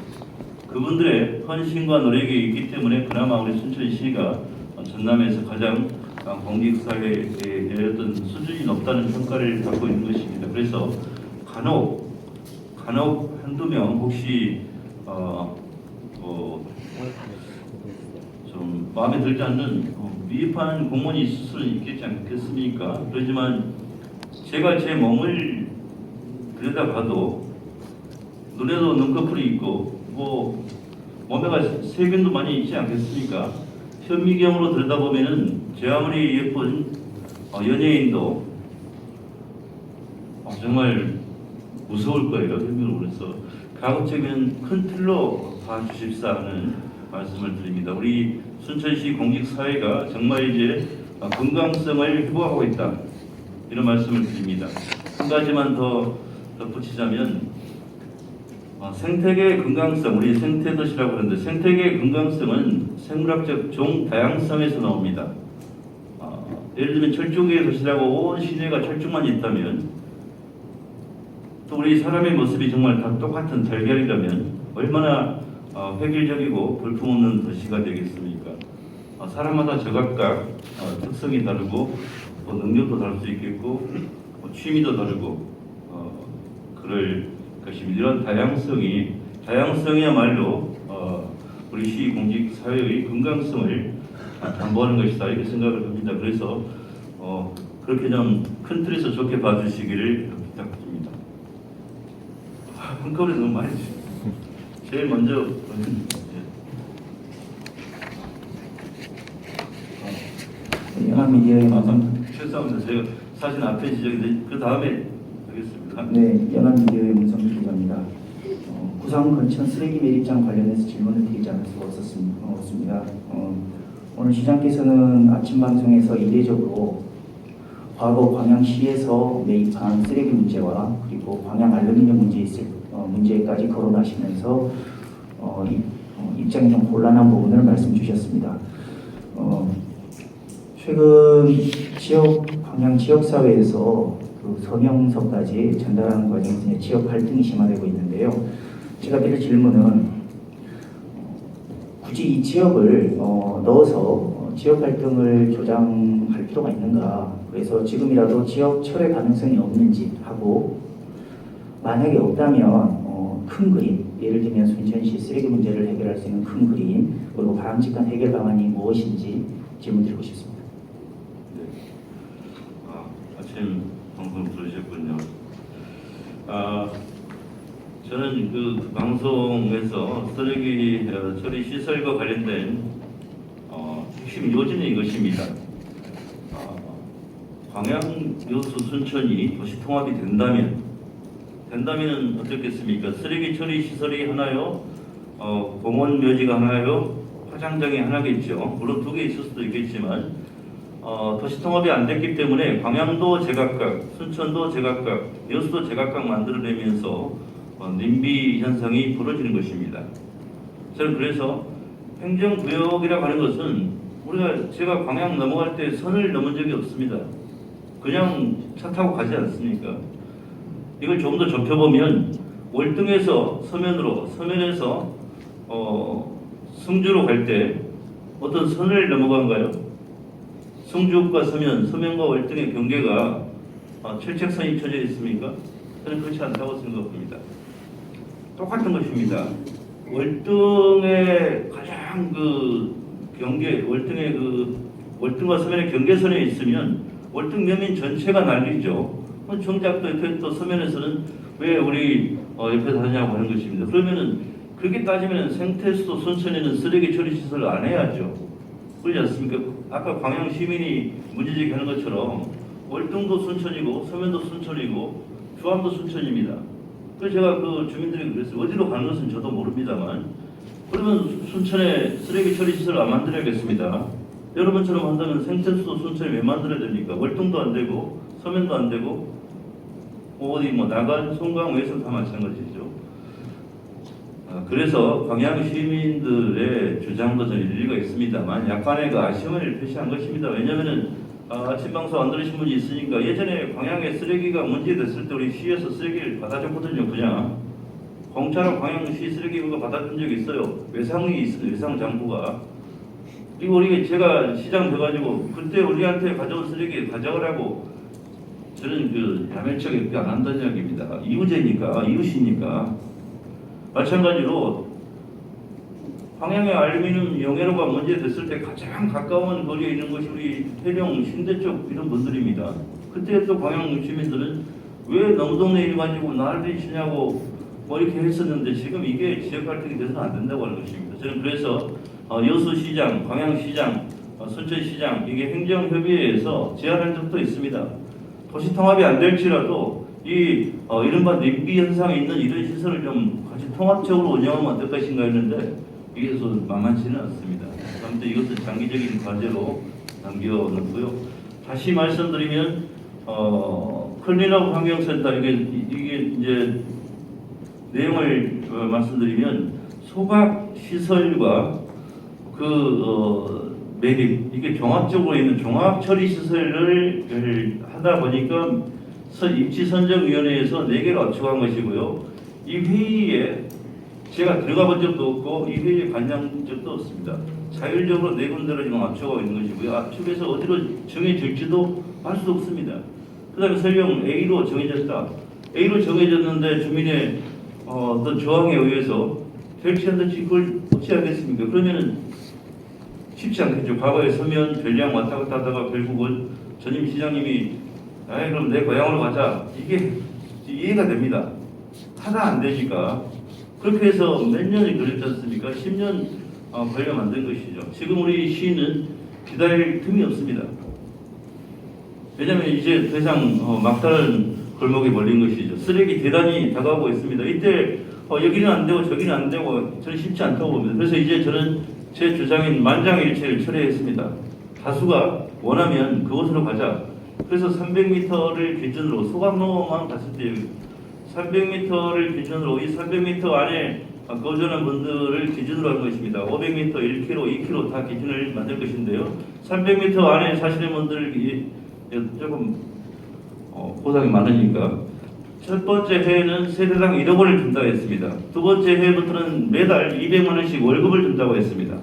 그분들의 헌신과 노력이 있기 때문에 그나마 우리 순천시가 전남에서 가장 공직사회의 어떤 수준이 높다는 평가를 받고 있는 것입니다. 그래서 간혹 한두 명 혹시 좀 마음에 들지 않는 미흡한 공무원이 있을 수는 있겠지 않겠습니까? 그렇지만 제가 제 몸을 들여다봐도 눈에도 눈꺼풀이 있고 몸에가 세균도 많이 있지 않겠습니까? 현미경으로 들여다보면은 제 아무리 예쁜 연예인도 정말 무서울 거예요. 현미경으로 그래서 가급적이면 큰 틀로 봐주십사 하는 말씀을 드립니다. 우리 순천시 공직사회가 정말 이제 건강성을 회복하고 있다 이런 말씀을 드립니다. 한 가지만 더 덧붙이자면 생태계 건강성, 우리 생태도시라고 하는데 생태계 건강성은 생물학적 종다양성에서 나옵니다. 예를 들면 철쭉의 도시라고 온 시내가 철쭉만 있다면 또 우리 사람의 모습이 정말 다 똑같은 달걀이라면 얼마나 획일적이고 볼품없는 도시가 되겠습니까? 사람마다 제각각 특성이 다르고 능력도 다를 수 있겠고 취미도 다르고 그럴 것입니다. 이런 다양성이야말로 우리 시 공직 사회의 건강성을 담보하는 것이다 이렇게 생각을 합니다. 그래서 그렇게 좀 큰 틀에서 좋게 봐주시기를 부탁드립니다. 한꺼번에 너무 많이 주시네요. 제일 먼저 연합미디어의 죄송합니다. 제가 사진 앞에 지적인데 그 다음에 하겠습니다. 네, 연합미디어의 문성주 기자입니다. 구상 건천 쓰레기 매립장 관련해서 질문을 드리지 않을 수가 없습니다. 오늘 시장께서는 아침 방송에서 이례적으로 과거 광양시에서 매입한 쓰레기 문제와 그리고 광양 알루미늄 문제까지 거론하시면서 입장이 좀 곤란한 부분을 말씀 주셨습니다. 최근 광양 지역사회에서 그 서명서까지 전달하는 과정에서 지역 갈등이 심화되고 있는데요. 제가 드릴 질문은 굳이 이 지역을 넣어서 지역 갈등을 조장할 필요가 있는가? 그래서 지금이라도 지역 철회 가능성이 없는지 하고 만약에 없다면 큰 그림, 예를 들면 순천시 쓰레기 문제를 해결할 수 있는 큰 그림 그리고 바람직한 해결 방안이 무엇인지 질문드리고 싶습니다. 네. 아침 방송 들으셨군요. 저는 그 방송에서 쓰레기 처리 시설과 관련된 핵심 요지는 이것입니다. 광양, 여수, 순천이 도시 통합이 된다면 어떻겠습니까? 쓰레기 처리 시설이 하나요? 공원 묘지가 하나요? 화장장이 하나겠죠. 물론 두 개 있을 수도 있겠지만 도시 통합이 안 됐기 때문에 광양도 제각각, 순천도 제각각, 여수도 제각각 만들어내면서 님비 현상이 벌어지는 것입니다. 저는 그래서 행정구역이라고 하는 것은 제가 광양 넘어갈 때 선을 넘은 적이 없습니다. 그냥 차 타고 가지 않습니까? 이걸 조금 더 좁혀보면 월등에서 서면에서 승주로 갈 때 어떤 선을 넘어간가요? 승주과 서면과 월등의 경계가 철책선이 쳐져 있습니까? 저는 그렇지 않다고 생각합니다. 똑같은 것입니다. 월등의 가장 월등과 서면의 경계선에 있으면 월등 면민 전체가 난리죠. 정작 또 옆에 또 서면에서는 왜 우리 옆에서 하냐고 하는 것입니다. 그러면은 그렇게 따지면 생태수도 순천에는 쓰레기 처리 시설을 안 해야죠. 그렇지 않습니까? 아까 광양 시민이 문제제기하는 것처럼 월등도 순천이고 서면도 순천이고 주암도 순천입니다. 그래서 제가 그 주민들이 그랬어요. 어디로 가는 것은 저도 모릅니다만 그러면 순천에 쓰레기 처리 시설을 안 만들어야겠습니다. 여러분처럼 한다면 생태수도 순천이 왜 만들어야 됩니까? 월동도 안 되고 서면도 안 되고 어디 뭐 나간 송강 외선 다 마찬가지죠. 그래서 광양 시민들의 주장도 좀 일리가 있습니다만 약간의 그 아쉬움을 표시한 것입니다. 왜냐하면은 아침 방송 안 들으신 분이 있으니까 예전에 광양에 쓰레기가 문제됐을 때 우리 시에서 쓰레기를 받아줬거든요. 그냥 공짜로 광양시 쓰레기가 받아준 적이 있어요. 외상이 있어요. 외상 장부가. 그리고 우리 제가 시장 돼가지고 그때 우리한테 가져온 쓰레기 가져가라고 저는 그 야매척에 안 한다는 이야기입니다. 이웃이니까 이웃이니까. 마찬가지로 광양의 알루미늄 용해로가 문제됐을 때 가장 가까운 거리에 있는 것이 우리 태령 신대 쪽 이런 분들입니다. 그때 또 광양 시민들은 왜 남동네 일 가지고 나를 치냐고 뭐 이렇게 했었는데 지금 이게 지역 갈등이 돼서는 안 된다고 하는 것입니다. 저는 그래서 여수시장, 광양시장, 순천시장 이게 행정협의회에서 제안한 적도 있습니다. 도시통합이 안 될지라도 이 이른바 nimby 현상이 있는 이런 시설을 좀 같이 통합적으로 운영하면 어떨 것인가 했는데 이게 만만치는 않습니다. 아무튼 이것은 장기적인 과제로 남겨놓고요. 다시 말씀드리면 클린업 환경센터 이게 이제 내용을 말씀드리면 소각 시설과 매립 이게 종합적으로 있는 종합 처리 시설을 하다 보니까 입지선정위원회에서 4개를 압축한 것이고요. 이 회의에 제가 들어가 본 적도 없고 이 회의에 관여한 적도 없습니다. 자율적으로 4군데로 지금 압축하고 있는 것이고요. 압축해서 어디로 정해질지도 알 수도 없습니다. 그 다음에 설령 A로 정해졌다. A로 정해졌는데 주민의 어떤 조항에 의해서 될지 안 될지 그걸 어찌 하겠습니까? 그러면은 쉽지 않겠죠. 과거에 서면 전량 왔다 갔다 하다가 결국은 전임 시장님이 그럼 내 고향으로 가자. 이게 이해가 됩니다. 하다 안 되니까. 그렇게 해서 몇 년이 걸렸지 않습니까? 10년 걸려 만든 것이죠. 지금 우리 시는 기다릴 틈이 없습니다. 왜냐하면 이제 더 이상 막다른 골목에 몰린 것이죠. 쓰레기 대단히 다가오고 있습니다. 이때 여기는 안 되고 저기는 안 되고 저는 쉽지 않다고 봅니다. 그래서 이제 저는 제 주장인 만장일치를 철회했습니다. 다수가 원하면 그곳으로 가자. 그래서 300m를 기준으로 소각로만 갔을 때 300m를 기준으로 이 300m 안에 거주하는 분들을 기준으로 한 것입니다. 500m, 1km, 2km 다 기준을 만들 것인데요. 300m 안에 사시는 분들이 조금 보상이 많으니까 첫 번째 해에는 세대당 1억 원을 준다고 했습니다. 두 번째 해부터는 매달 200만 원씩 월급을 준다고 했습니다.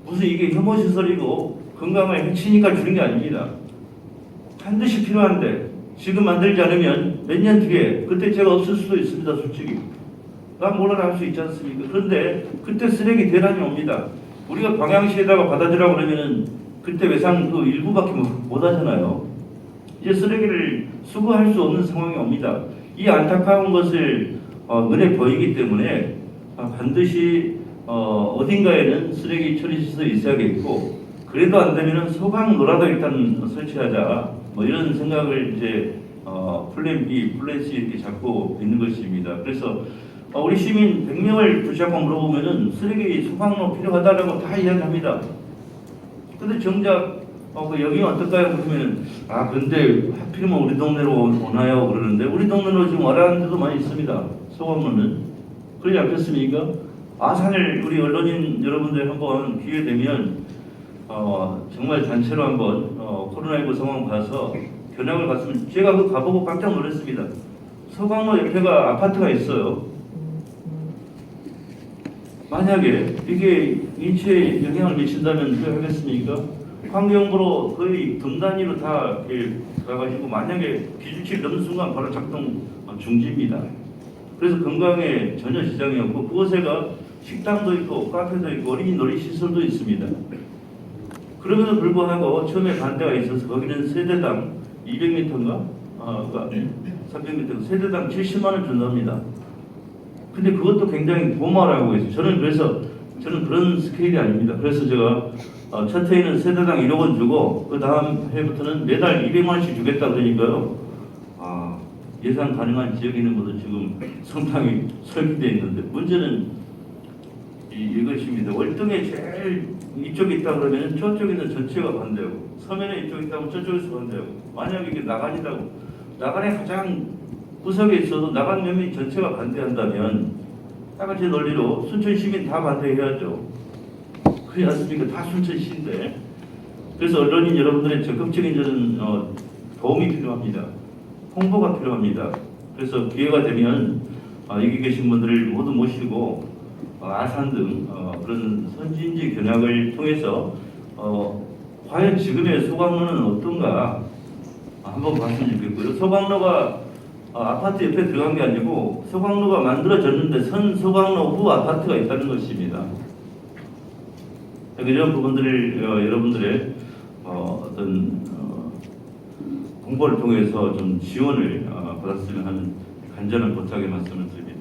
무슨 이게 혐오시설이고 건강을 해치니까 주는 게 아닙니다. 반드시 필요한데 지금 만들지 않으면 몇 년 뒤에 그때 제가 없을 수도 있습니다. 솔직히 난 몰라라 할 수 있지 않습니까? 그런데 그때 쓰레기 대란이 옵니다. 우리가 광양시에다가 받아주라고 그러면은 그때 외상 그 일부밖에 못 하잖아요. 이제 쓰레기를 수거할 수 없는 상황이 옵니다. 이 안타까운 것을 눈에 보이기 때문에 반드시 어딘가에는 쓰레기 처리 시설이 있어야겠고 그래도 안 되면은 소각로라도 일단 설치하자 뭐 이런 생각을 이제 플랜 B, 플랜 C 이렇게 잡고 있는 것입니다. 그래서 우리 시민 100명을 붙잡고 물어보면은 쓰레기 소각로 필요하다라고 다 이야기합니다. 근데 정작 여기는 어떨까요? 그러면은 근데 하필이면 우리 동네로 오나요? 그러는데 우리 동네로 지금 와라는 데도 많이 있습니다. 소각로는 그러지 않겠습니까? 아산을 우리 언론인 여러분들 한번 기회 되면 정말 단체로 한번 코로나19 상황 가서 견학을 갔으면 제가 그 가보고 깜짝 놀랐습니다. 소각로 옆에가 아파트가 있어요. 만약에 이게 인체에 영향을 미친다면 어떻게 하겠습니까? 환경부로 거의 분 단위로 다 가가지고 만약에 기준치를 넘는 순간 바로 작동 중지입니다. 그래서 건강에 전혀 지장이 없고 그곳에가 식당도 있고 카페도 있고 어린이 놀이시설도 있습니다. 그럼에도 불구하고 처음에 반대가 있어서 거기는 세대당 200m인가? 300m 세대당 70만 원 준답니다. 근데 그것도 굉장히 고마워라고 했어요. 저는 그런 스케일이 아닙니다. 그래서 제가 첫 해에는 세대당 1억 원 주고 그 다음 해부터는 매달 200만 원씩 주겠다 그러니까요. 예상 가능한 지역에 있는 분들 지금 성당이 설계되어 있는데 문제는 이것입니다. 월등에 제일 이쪽에 있다 그러면 저쪽에 있는 전체가 반대하고, 서면에 이쪽에 있다면 저쪽에서 반대하고, 만약에 이게 나간이라고, 나간의 가장 구석에 있어도 나간 면이 전체가 반대한다면 다같이 논리로 순천 시민 다 반대해야죠. 그렇지 않습니까? 다 순천 시인데. 그래서 언론인 여러분들의 적극적인 저는 도움이 필요합니다. 홍보가 필요합니다. 그래서 기회가 되면 여기 계신 분들을 모두 모시고 아산 등 그런 선진지 견학을 통해서 과연 지금의 소강로는 어떤가 한번 봤으면 좋겠고요. 소강로가 아파트 옆에 들어간 게 아니고 소강로가 만들어졌는데 소강로 후 아파트가 있다는 것입니다. 이런 부분들을 여러분들의 어떤 공부를 통해서 좀 지원을 받았으면 하는 간절한 부탁의 말씀을 드립니다.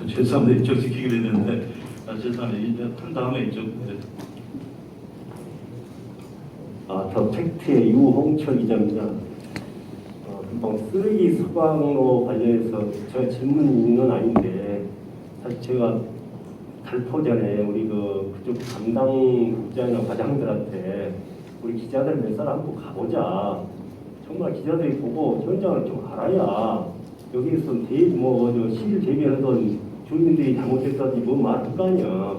죄송합니다. 이쪽 지키기로 했는데 죄송합니다. 이제 한 다음에 이쪽. 더 팩트의 유홍철 기자입니다. 금방 쓰레기 소방으로 관련해서 제가 질문이 있는 건 아닌데 사실 제가 달포 전에 우리 그쪽 담당 국장이나 과장들한테 우리 기자들 몇 사람 한번 가보자. 정말 기자들이 보고 현장을 좀 알아야 여기서 시를 대변하던 주민들이 잘못했다든지 뭐 말할 거 아니야.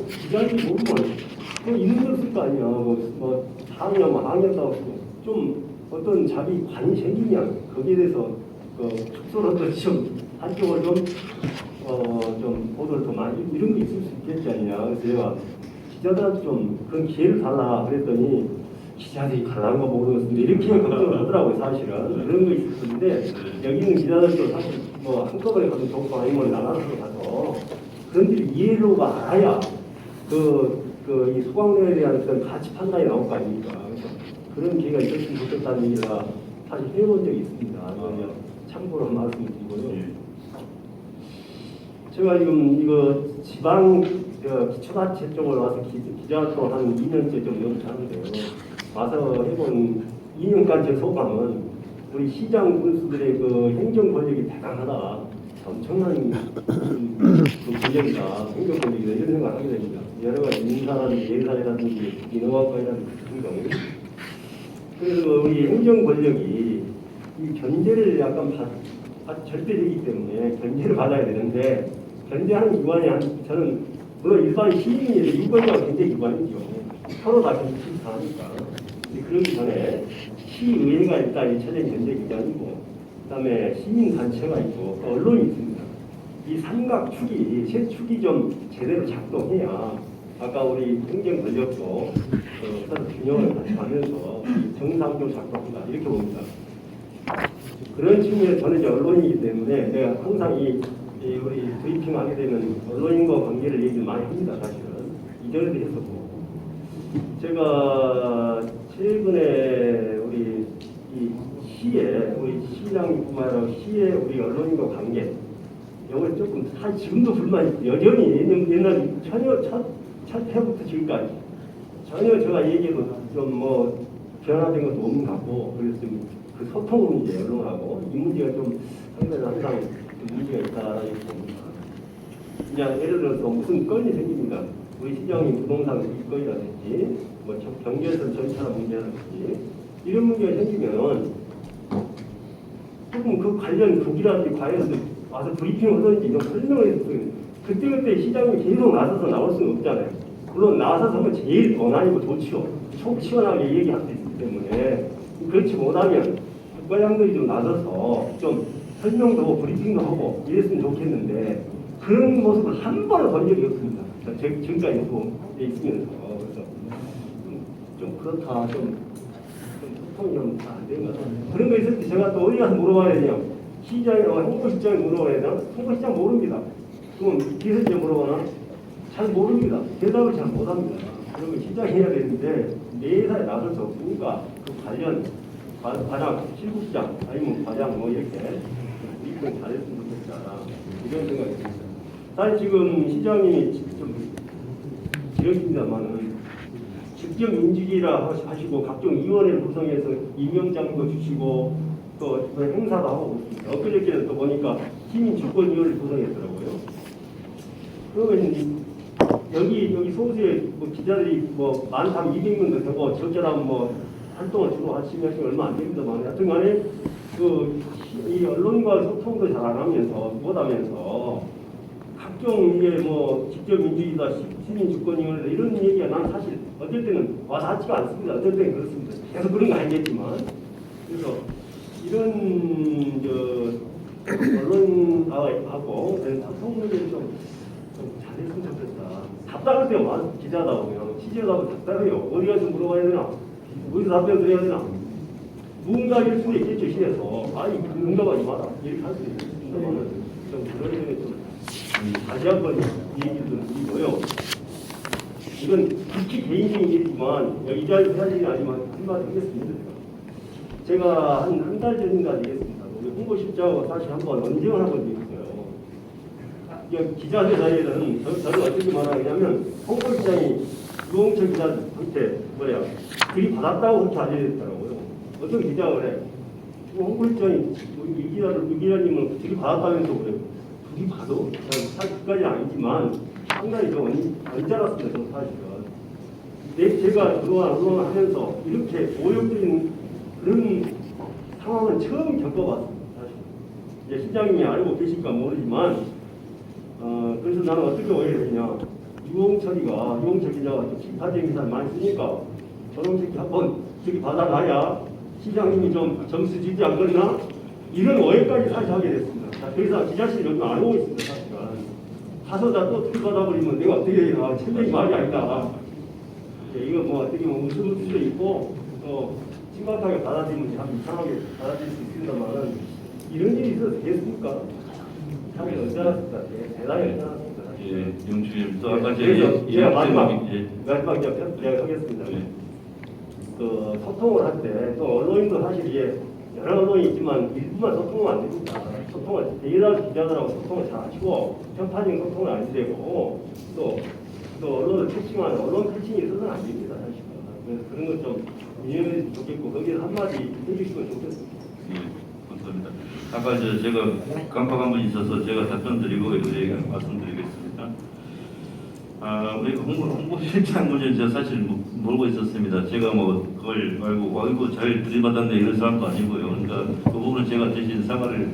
기자들이 모르면 있는 걸 쓸 거 아니야. 상이야 항의한다고 좀 어떤 자기 관이 생기면 거기에 대해서 특수로도 좀 한쪽을 좀 보도를 더 많이 이런 게 있을 수 있겠지 않냐. 그래서 제가 기자들한테 좀 그런 기회를 달라 그랬더니 기자들이 가라는 거 모르겠는데 이렇게 걱정을 하더라고요. 사실은 그런 거 있었는데 여기 있는 기자들도 사실 한꺼번에 가서 좋고 아니면 나가서 가서 그런 들 이해로가 알아야 이 소강로에 대한 그런 가치 판단이 나올 거 아닙니까? 그래서 그런 기회가 있었으면 좋겠다는 얘기가 사실 해본 적이 있습니다. 참고로 말씀드리고요. 제가 지금 이거 지방 기초단체 쪽으로 와서 기자로 한 2년째 좀 연차하는데요. 와서 해본 2년간 제 소감은 우리 시장 군수들의 행정 권력이 대단하다. 엄청난 권력이다. 행정 권력이다. 이런 생각을 하게 됩니다. 여러 가지 인사라든지 예산이라든지 인허가권이라든지 등등. 그래서 우리 행정 권력이 이 견제를 약간 절대되기 때문에 견제를 받아야 되는데 견제하는 기관이 저는 물론 일반 시민이 유권자가 굉장히 기관이죠. 서로 다 비슷하니까. 그러기 전에 시의회가 일단 1차적인 견제 기관이고 그다음에 시민단체가 있고 언론이 있습니다. 이 삼각축이 세 축이 좀 제대로 작동해야 아까 우리 행정 권력도 서로 균형을 같이 하면서 정상적으로 작동한다 이렇게 봅니다. 그런 측면에서 저는 이제 언론이기 때문에 제가 항상 우리 브리핑하게 되면 언론인과 관계를 얘기를 많이 합니다. 사실은 이전에도 했었고 제가 최근에 우리 시에 우리 시장뿐만 아니라 시에 우리 언론인과 관계 이걸 조금 지금도 불만이 여전히 옛날 첫 해부터 지금까지 전혀 제가 얘기해도 좀 변화된 것도 없는 것 같고 그래서 좀 그 소통 문제 언론하고 이 문제가 좀 상당히 항상 좀 문제가 있다라고 봅니다. 이제 예를 들어서 무슨 건이 생깁니다. 우리 시장이 부동산 이권이라든지 경계선 전차나 문제라든지 이런 문제가 생기면 조금 그 관련 국이라든지 과에서 와서 브리핑을 하든지 좀 설명을 해줬어요. 그때 시장이 계속 나서서 나올 수는 없잖아요. 물론 나서서 하면 제일 원활이고 좋지요. 속 시원하게 얘기할 수 있기 때문에 그렇지 못하면 국가장들이 좀 나서서 좀 설명도 브리핑도 하고 이랬으면 좋겠는데 그런 모습을 한 번을 본 적이 없습니다. 지금까지 있으면서 그래서 좀 그렇다 좀 소통이 좀 안 되는 것 같아요. 그런 거 있을 때 제가 또 어디 가서 물어봐야 되냐? 시장이나 홍보시장에 물어봐야 되나? 홍보시장 모릅니다. 그럼 비서실에 물어보나? 잘 모릅니다. 대답을 잘 못합니다. 그러면 시장이 해야 되는데 매사에 나설 수 없으니까 그 관련 과장, 실국장 아니면 과장 이렇게 이건 잘했으면 좋겠다 이런 생각이 듭니다. 사실 지금 시장님이 좀 지었습니다만은 직접 인지기라 하시고 각종 위원회를 구성해서 임명장도 주시고 또 행사도 하고 그렇습니다. 엊그저께는 또 보니까 시민 주권위원회를 구성했더라고요. 그러면 여기 소수의 뭐 기자들이 뭐 많다면 200명도 되고 적절하면 뭐 활동을 주로 하시면 얼마 안 됩니다만 하여튼간에 이 언론과 소통도 잘 안 하면서 못하면서 각종 이게 뭐 직접 민주주의다 시민 주권위원회다 이런 얘기가 난 사실 어떨 때는 와닿지가 않습니다. 어떨 때는 그렇습니다. 계속 그런 거 아니겠지만 그래서 이런 언론하고 소통 문제를 좀 잘했으면 좋겠다. 답답할 때가 많아. 기자다 보면 취재하다 보면 답답해요. 어디 가서 물어봐야 되나? 어디서 답변 드려야 되나? 누군가 이럴 수도 있겠죠. 시에서 아니 응답하지 마라 이렇게 할 수도 있습니다만 좀 그런 점에 좀 다시 한번 얘기를 좀 드리고요. 이건 특히 개인적인 일이지만 이 자리에서 할 일이 아니지만 한마디 하겠습니다. 제가 한 달 전인가 되겠습니다. 우리 홍보실장하고 사실 한번 언쟁을 한 적이 있어요. 기자들 자리에는 저는 어떻게 말하냐면 홍보실장이 유홍철 기자한테 글이 받았다고 그렇게 알려졌더라고요. 어떤 기자가 그래. 홍보실장이 이 기자님은 글이 받았다면서 그래. 글이 받아? 사실 그까지는 아니지만 상당히 좀 언짢았습니다. 저 사실은. 제가 그동안 언론을 하면서 이렇게 모욕적인 그런 상황은 처음 겪어봤습니다. 사실. 이제 시장님이 알고 계실까 모르지만 그래서 나는 어떻게 오해를 했냐. 유홍철 기자가 비판적인 기사를 많이 쓰니까 저런 새끼 한번 저기 받아놔야 시장님이 좀 점수 주지 않겠나? 이런 오해까지 사실 하게 됐습니다. 자, 그래서 기자실이 요즘 안 오고 있습니다. 사실은. 가서 또 틀 받아버리면 내가 어떻게 해야 천명이 말이 아니다. 이거 뭐 어떻게 보면 웃을 수도 있고 또 심각하게 받아들이면 참 이상하게 받아들일 수 있습니다만 이런 일이 있어도 되겠습니까? 참 언짢았습니다. 대단히 언짢았습니다. 예, 영주님 또 아까 제가 마지막 예. 제가 하겠습니다. 소통을 할 때 또 언론인도 사실 이게 여러 언론이 있지만 일부만 소통은 안 됩니다. 소통을 대기자 기자들하고 소통을 잘 하시고 편파적인 소통은 안 되고 또 언론을 캐칭하는 언론 캐칭이 있어서는 안 됩니다. 사실 그래서 그런 걸 좀 이해했으면 좋겠고 거기에 한마디 해주시면 좋겠습니다. 예, 감사합니다. 아까 제가 깜빡한 분 있어서 제가 답변드리고 말씀드리겠습니다. 우리 홍보실장 문제는 제가 사실 모르고 있었습니다. 제가 뭐 그걸 알고 아이고 잘 들이받았네 이런 사람도 아니고요. 그러니까 그 부분은 제가 대신 사과를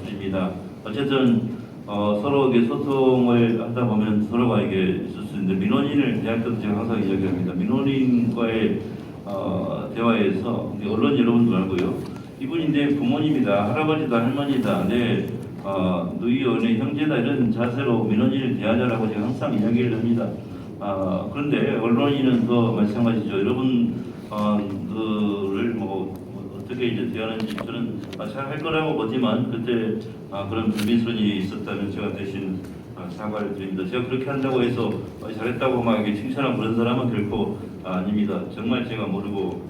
드립니다. 어쨌든 서로 이게 소통을 하다 보면 서로가 이게 있을 수 있는데 민원인을 대할 때도 제가 항상 이야기합니다. 민원인과의 대화에서 언론 여러분도 알고요. 이분이 내 부모님이다, 할아버지다, 할머니다, 내 누이의 형제다 이런 자세로 민원인을 대하자라고 제가 항상 이야기를 합니다. 그런데 언론인은 더 마찬가지죠. 여러분들을 뭐 어떻게 이제 대하는지 저는 잘 할 거라고 보지만 그때 그런 불미스러움이 있었다면 제가 대신 사과를 드립니다. 제가 그렇게 한다고 해서 잘했다고 막 이렇게 칭찬하고 그런 사람은 결코 아닙니다. 정말 제가 모르고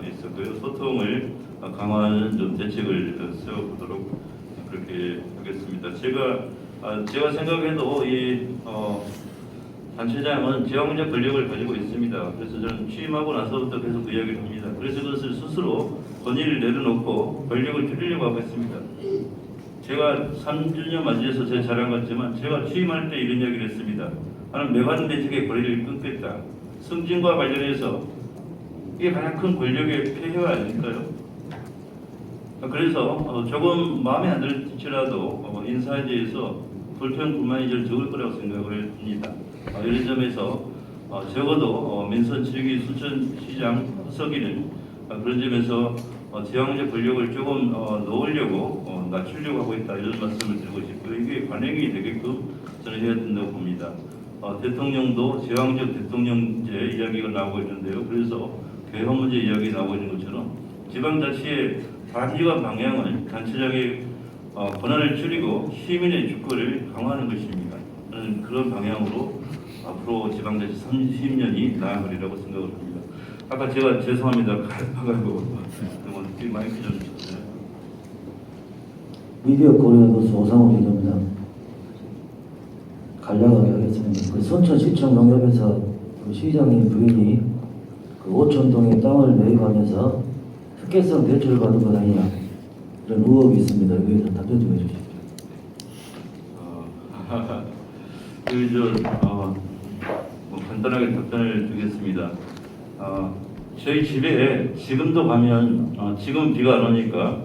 있었고요. 소통을 강화하는 좀 대책을 세워보도록 그렇게 하겠습니다. 제가 생각해도 이 단체장은 제왕적 권력을 가지고 있습니다. 그래서 저는 취임하고 나서부터 계속 그 이야기를 합니다. 그래서 그것을 스스로 권위를 내려놓고 권력을 줄이려고 하고 있습니다. 제가 3주년 맞이해서 제 자랑 같지만 제가 취임할 때 이런 이야기를 했습니다. 나는 매관 대책의 권리를 끊겠다. 승진과 관련해서 이게 가장 큰 권력의 폐해가 아닐까요? 그래서 조금 마음에 안 들지라도 인사에 대해서 불평 불만이 좀 적을 거라고 생각을 합니다. 이런 점에서 적어도 민선 7기 순천시장 후석이는 그런 점에서 제왕적 권력을 조금 넣으려고 낮추려고 하고 있다 이런 말씀을 드리고 싶고요. 이게 관행이 되게끔 저는 해야 된다고 봅니다. 대통령도 제왕적 대통령제 이야기가 나오고 있는데요. 그래서 개헌 문제 이야기 나오고 있는 것처럼 지방자치의 단위와 방향은 단체장의 권한을 줄이고 시민의 주권을 강화하는 것입니다. 저는 그런 방향으로 앞으로 지방자치 30년이 나아가리라고 생각을 합니다. 아까 제가 죄송합니다. 가가지고 마이크 좀 주세요. 미디어 코리아노스 오상훈 기자입니다. 간략하게 하겠습니다. 그 선천시청 농협에서 그 시장님 부인이 그 5천 동의 땅을 매입하면서 특혜성 대출을 받은 것 아니냐 그런 의혹이 있습니다. 여기에 대해서 답변 좀 해주십시오. 뭐 간단하게 답변을 드리겠습니다. 저희 집에 지금도 가면 지금 비가 안 오니까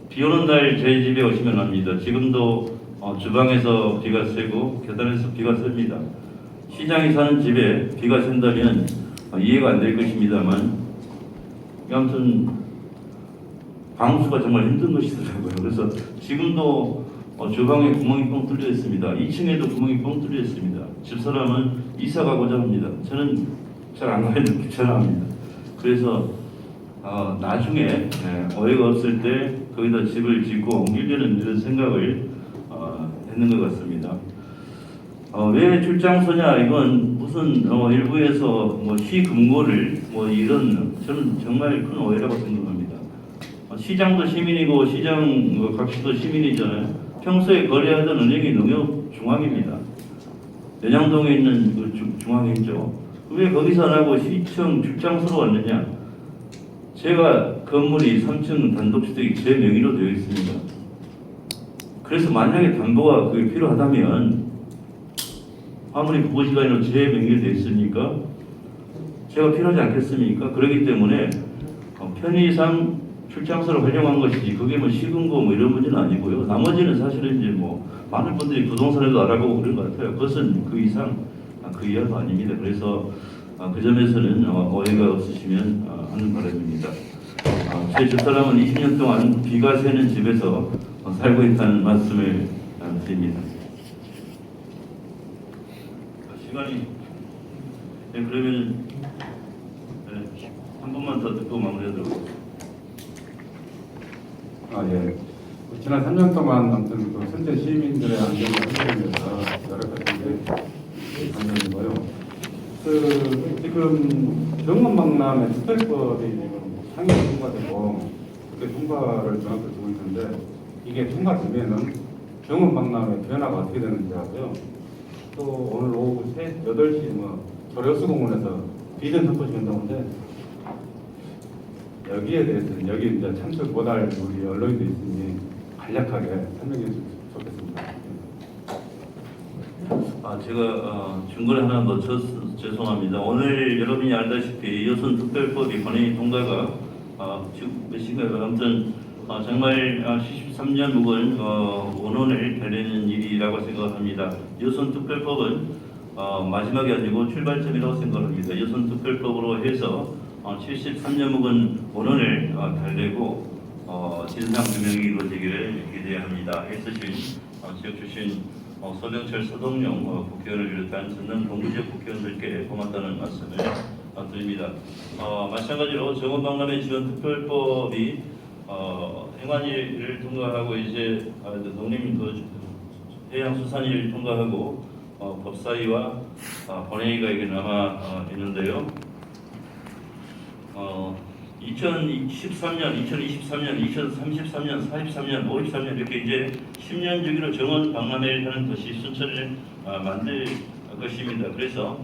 비 오는 날 저희 집에 오시면 압니다. 지금도 주방에서 비가 새고 계단에서 비가 셉니다. 시장에 사는 집에 비가 샌다면 이해가 안 될 것입니다만 아무튼 방수가 정말 힘든 것이더라고요. 그래서 지금도 주방에 구멍이 뻥 뚫려 있습니다. 2층에도 구멍이 뻥 뚫려 있습니다. 집사람은 이사 가고자 합니다. 저는 잘 안 가요. 귀찮아합니다. 그래서 나중에 오해가 없을 때 거기다 집을 짓고 옮기려는 이런 생각을 했는 것 같습니다. 왜 출장소냐? 이건 무슨 일부에서 뭐 시금고를 뭐 이런 저는 정말 큰 오해라고 생각합니다. 시장도 시민이고 시장 각시도 시민이잖아요. 평소에 거래하던 은행이 농협중앙입니다. 연양동에 있는 그 중앙이죠. 왜 거기서 안 하고 시청 출장소로 왔느냐? 제가 건물이 3층 단독주택이 제 명의로 되어 있습니다. 그래서 만약에 담보가 그게 필요하다면 아무리 부부지간으로 제 명의로 되어 있으니까 제가 필요하지 않겠습니까? 그렇기 때문에 편의상 출장소를 활용한 것이지 그게 뭐 시금고 뭐 이런 문제는 아니고요. 나머지는 사실은 이제 뭐 많은 분들이 부동산에도 알아보고 그런 것 같아요. 그것은 그 이상 그 이하도 아닙니다. 그래서 그 점에서는 오해가 없으시면 하는 바람입니다. 제 집사람은 20년 동안 비가 새는 집에서 살고 있다는 말씀을 드립니다. 시간이 그러면 한 번만 더 듣고 마무리하도록 하겠습니다. 예. 지난 3년 동안 아무튼 그 선제 시민들의 안전을 확보하기 위해서 여러 가지 관련이고요. 지금 정원박람회 특별법이 지금 상임 통과되고 그게 통과를 정확히 두고 있는데 이게 통과되면은 정원박람회 변화가 어떻게 되는지 하고요. 또 오늘 오후 8시 조려수공원에서 비전 덮어지 된다는데 여기에 대해서는 여기 이제 참석 못할 우리 언론인도 있으니 간략하게 설명해 주시면 좋겠습니다. 제가 중간에 하나 놓쳐서 죄송합니다. 오늘 여러분이 알다시피 여순특별법이 본회의 통과가 지금 몇 시간가요? 아무튼 정말 73년 묵은 원혼을 달래는 일이라고 생각합니다. 여순특별법은 마지막이 아니고 출발점이라고 생각합니다. 여순특별법으로 해서 73년 묵은 원혼을 달래고 진상규명이 이루어지기를 기대합니다. 애쓰신 지역 출신 서병철 서동용 국회의원을 비롯한 전남 동부지역 국회의원들께 고맙다는 말씀을 드립니다. 마찬가지로 정원박람회 지원 특별법이 행안위를 통과하고 이제 농림 해양수산위를 통과하고 법사위와 본회의가 이게 남아 있는데요. 2013년, 2023년, 2033년, 43년, 53년 이렇게 이제 10년 주기로 정원 박람회를 하는 것이 순천을 만들 것입니다. 그래서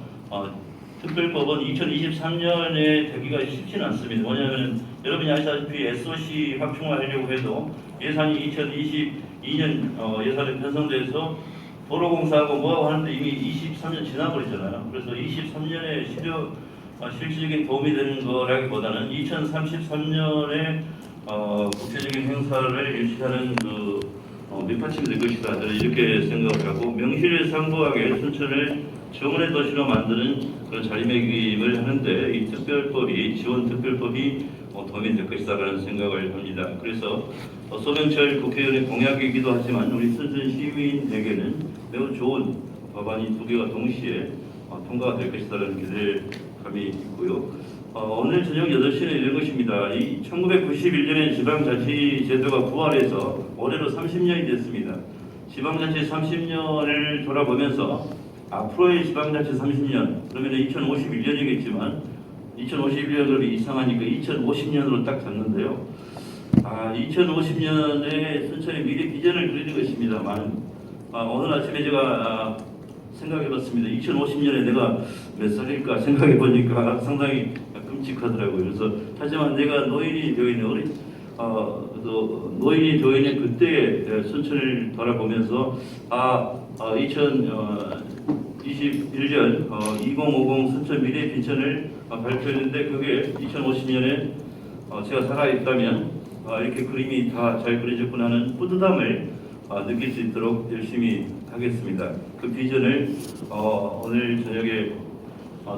특별법은 2023년에 되기가 쉽지는 않습니다. 왜냐하면 여러분이 아시다시피 SOC 확충하려고 해도 예산이 2022년 예산에 편성돼서 도로공사하고 뭐하고 하는데 이미 23년 지나버리잖아요. 그래서 23년에 실질적인 도움이 되는 거라기보다는 2033년에 국제적인 행사를 유치하는 그 밑받침이 될 것이다. 저는 이렇게 생각을 하고 명실상부하게 순천을 정원의 도시로 만드는 그런 자리매김을 하는데 이 특별법이 지원 특별법이 도움이 될 것이다라는 생각을 합니다. 그래서 서병철 국회의원의 공약이기도 하지만 우리 순천 시민에게는 매우 좋은 법안이 두 개가 동시에 통과가 될 것이다라는 기대감이 있고요. 오늘 저녁 8시는 이런 것입니다. 1991년에 지방자치제도가 부활해서 올해로 30년이 됐습니다. 지방자치 30년을 돌아보면서 앞으로의 지방자치 30년, 그러면 2051년이겠지만 2051년으로 이상하니까 2050년으로 딱 잡는데요. 2050년에 순천의 미래 비전을 그리는 것입니다만 오늘 아침에 제가 생각해봤습니다. 2050년에 내가 몇 살일까 생각해보니까 상당히 끔찍하더라고요. 그래서 하지만 내가 노인이 되어 있는 또 노인이 조인의 그때의 순천을 돌아보면서 2021년 2050 순천 미래 빈천을 발표했는데 그게 2050년에 제가 살아있다면 이렇게 그림이 다 잘 그려졌구나 하는 뿌듯함을 느낄 수 있도록 열심히 하겠습니다. 그 비전을 오늘 저녁에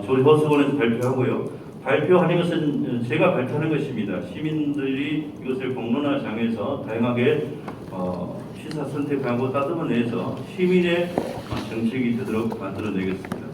조리허수원에서 발표하고요. 발표하는 것은 제가 발표하는 것입니다. 시민들이 이것을 공론화장에서 다양하게 시사 선택하고 따듬어내서 시민의 정책이 되도록 만들어내겠습니다.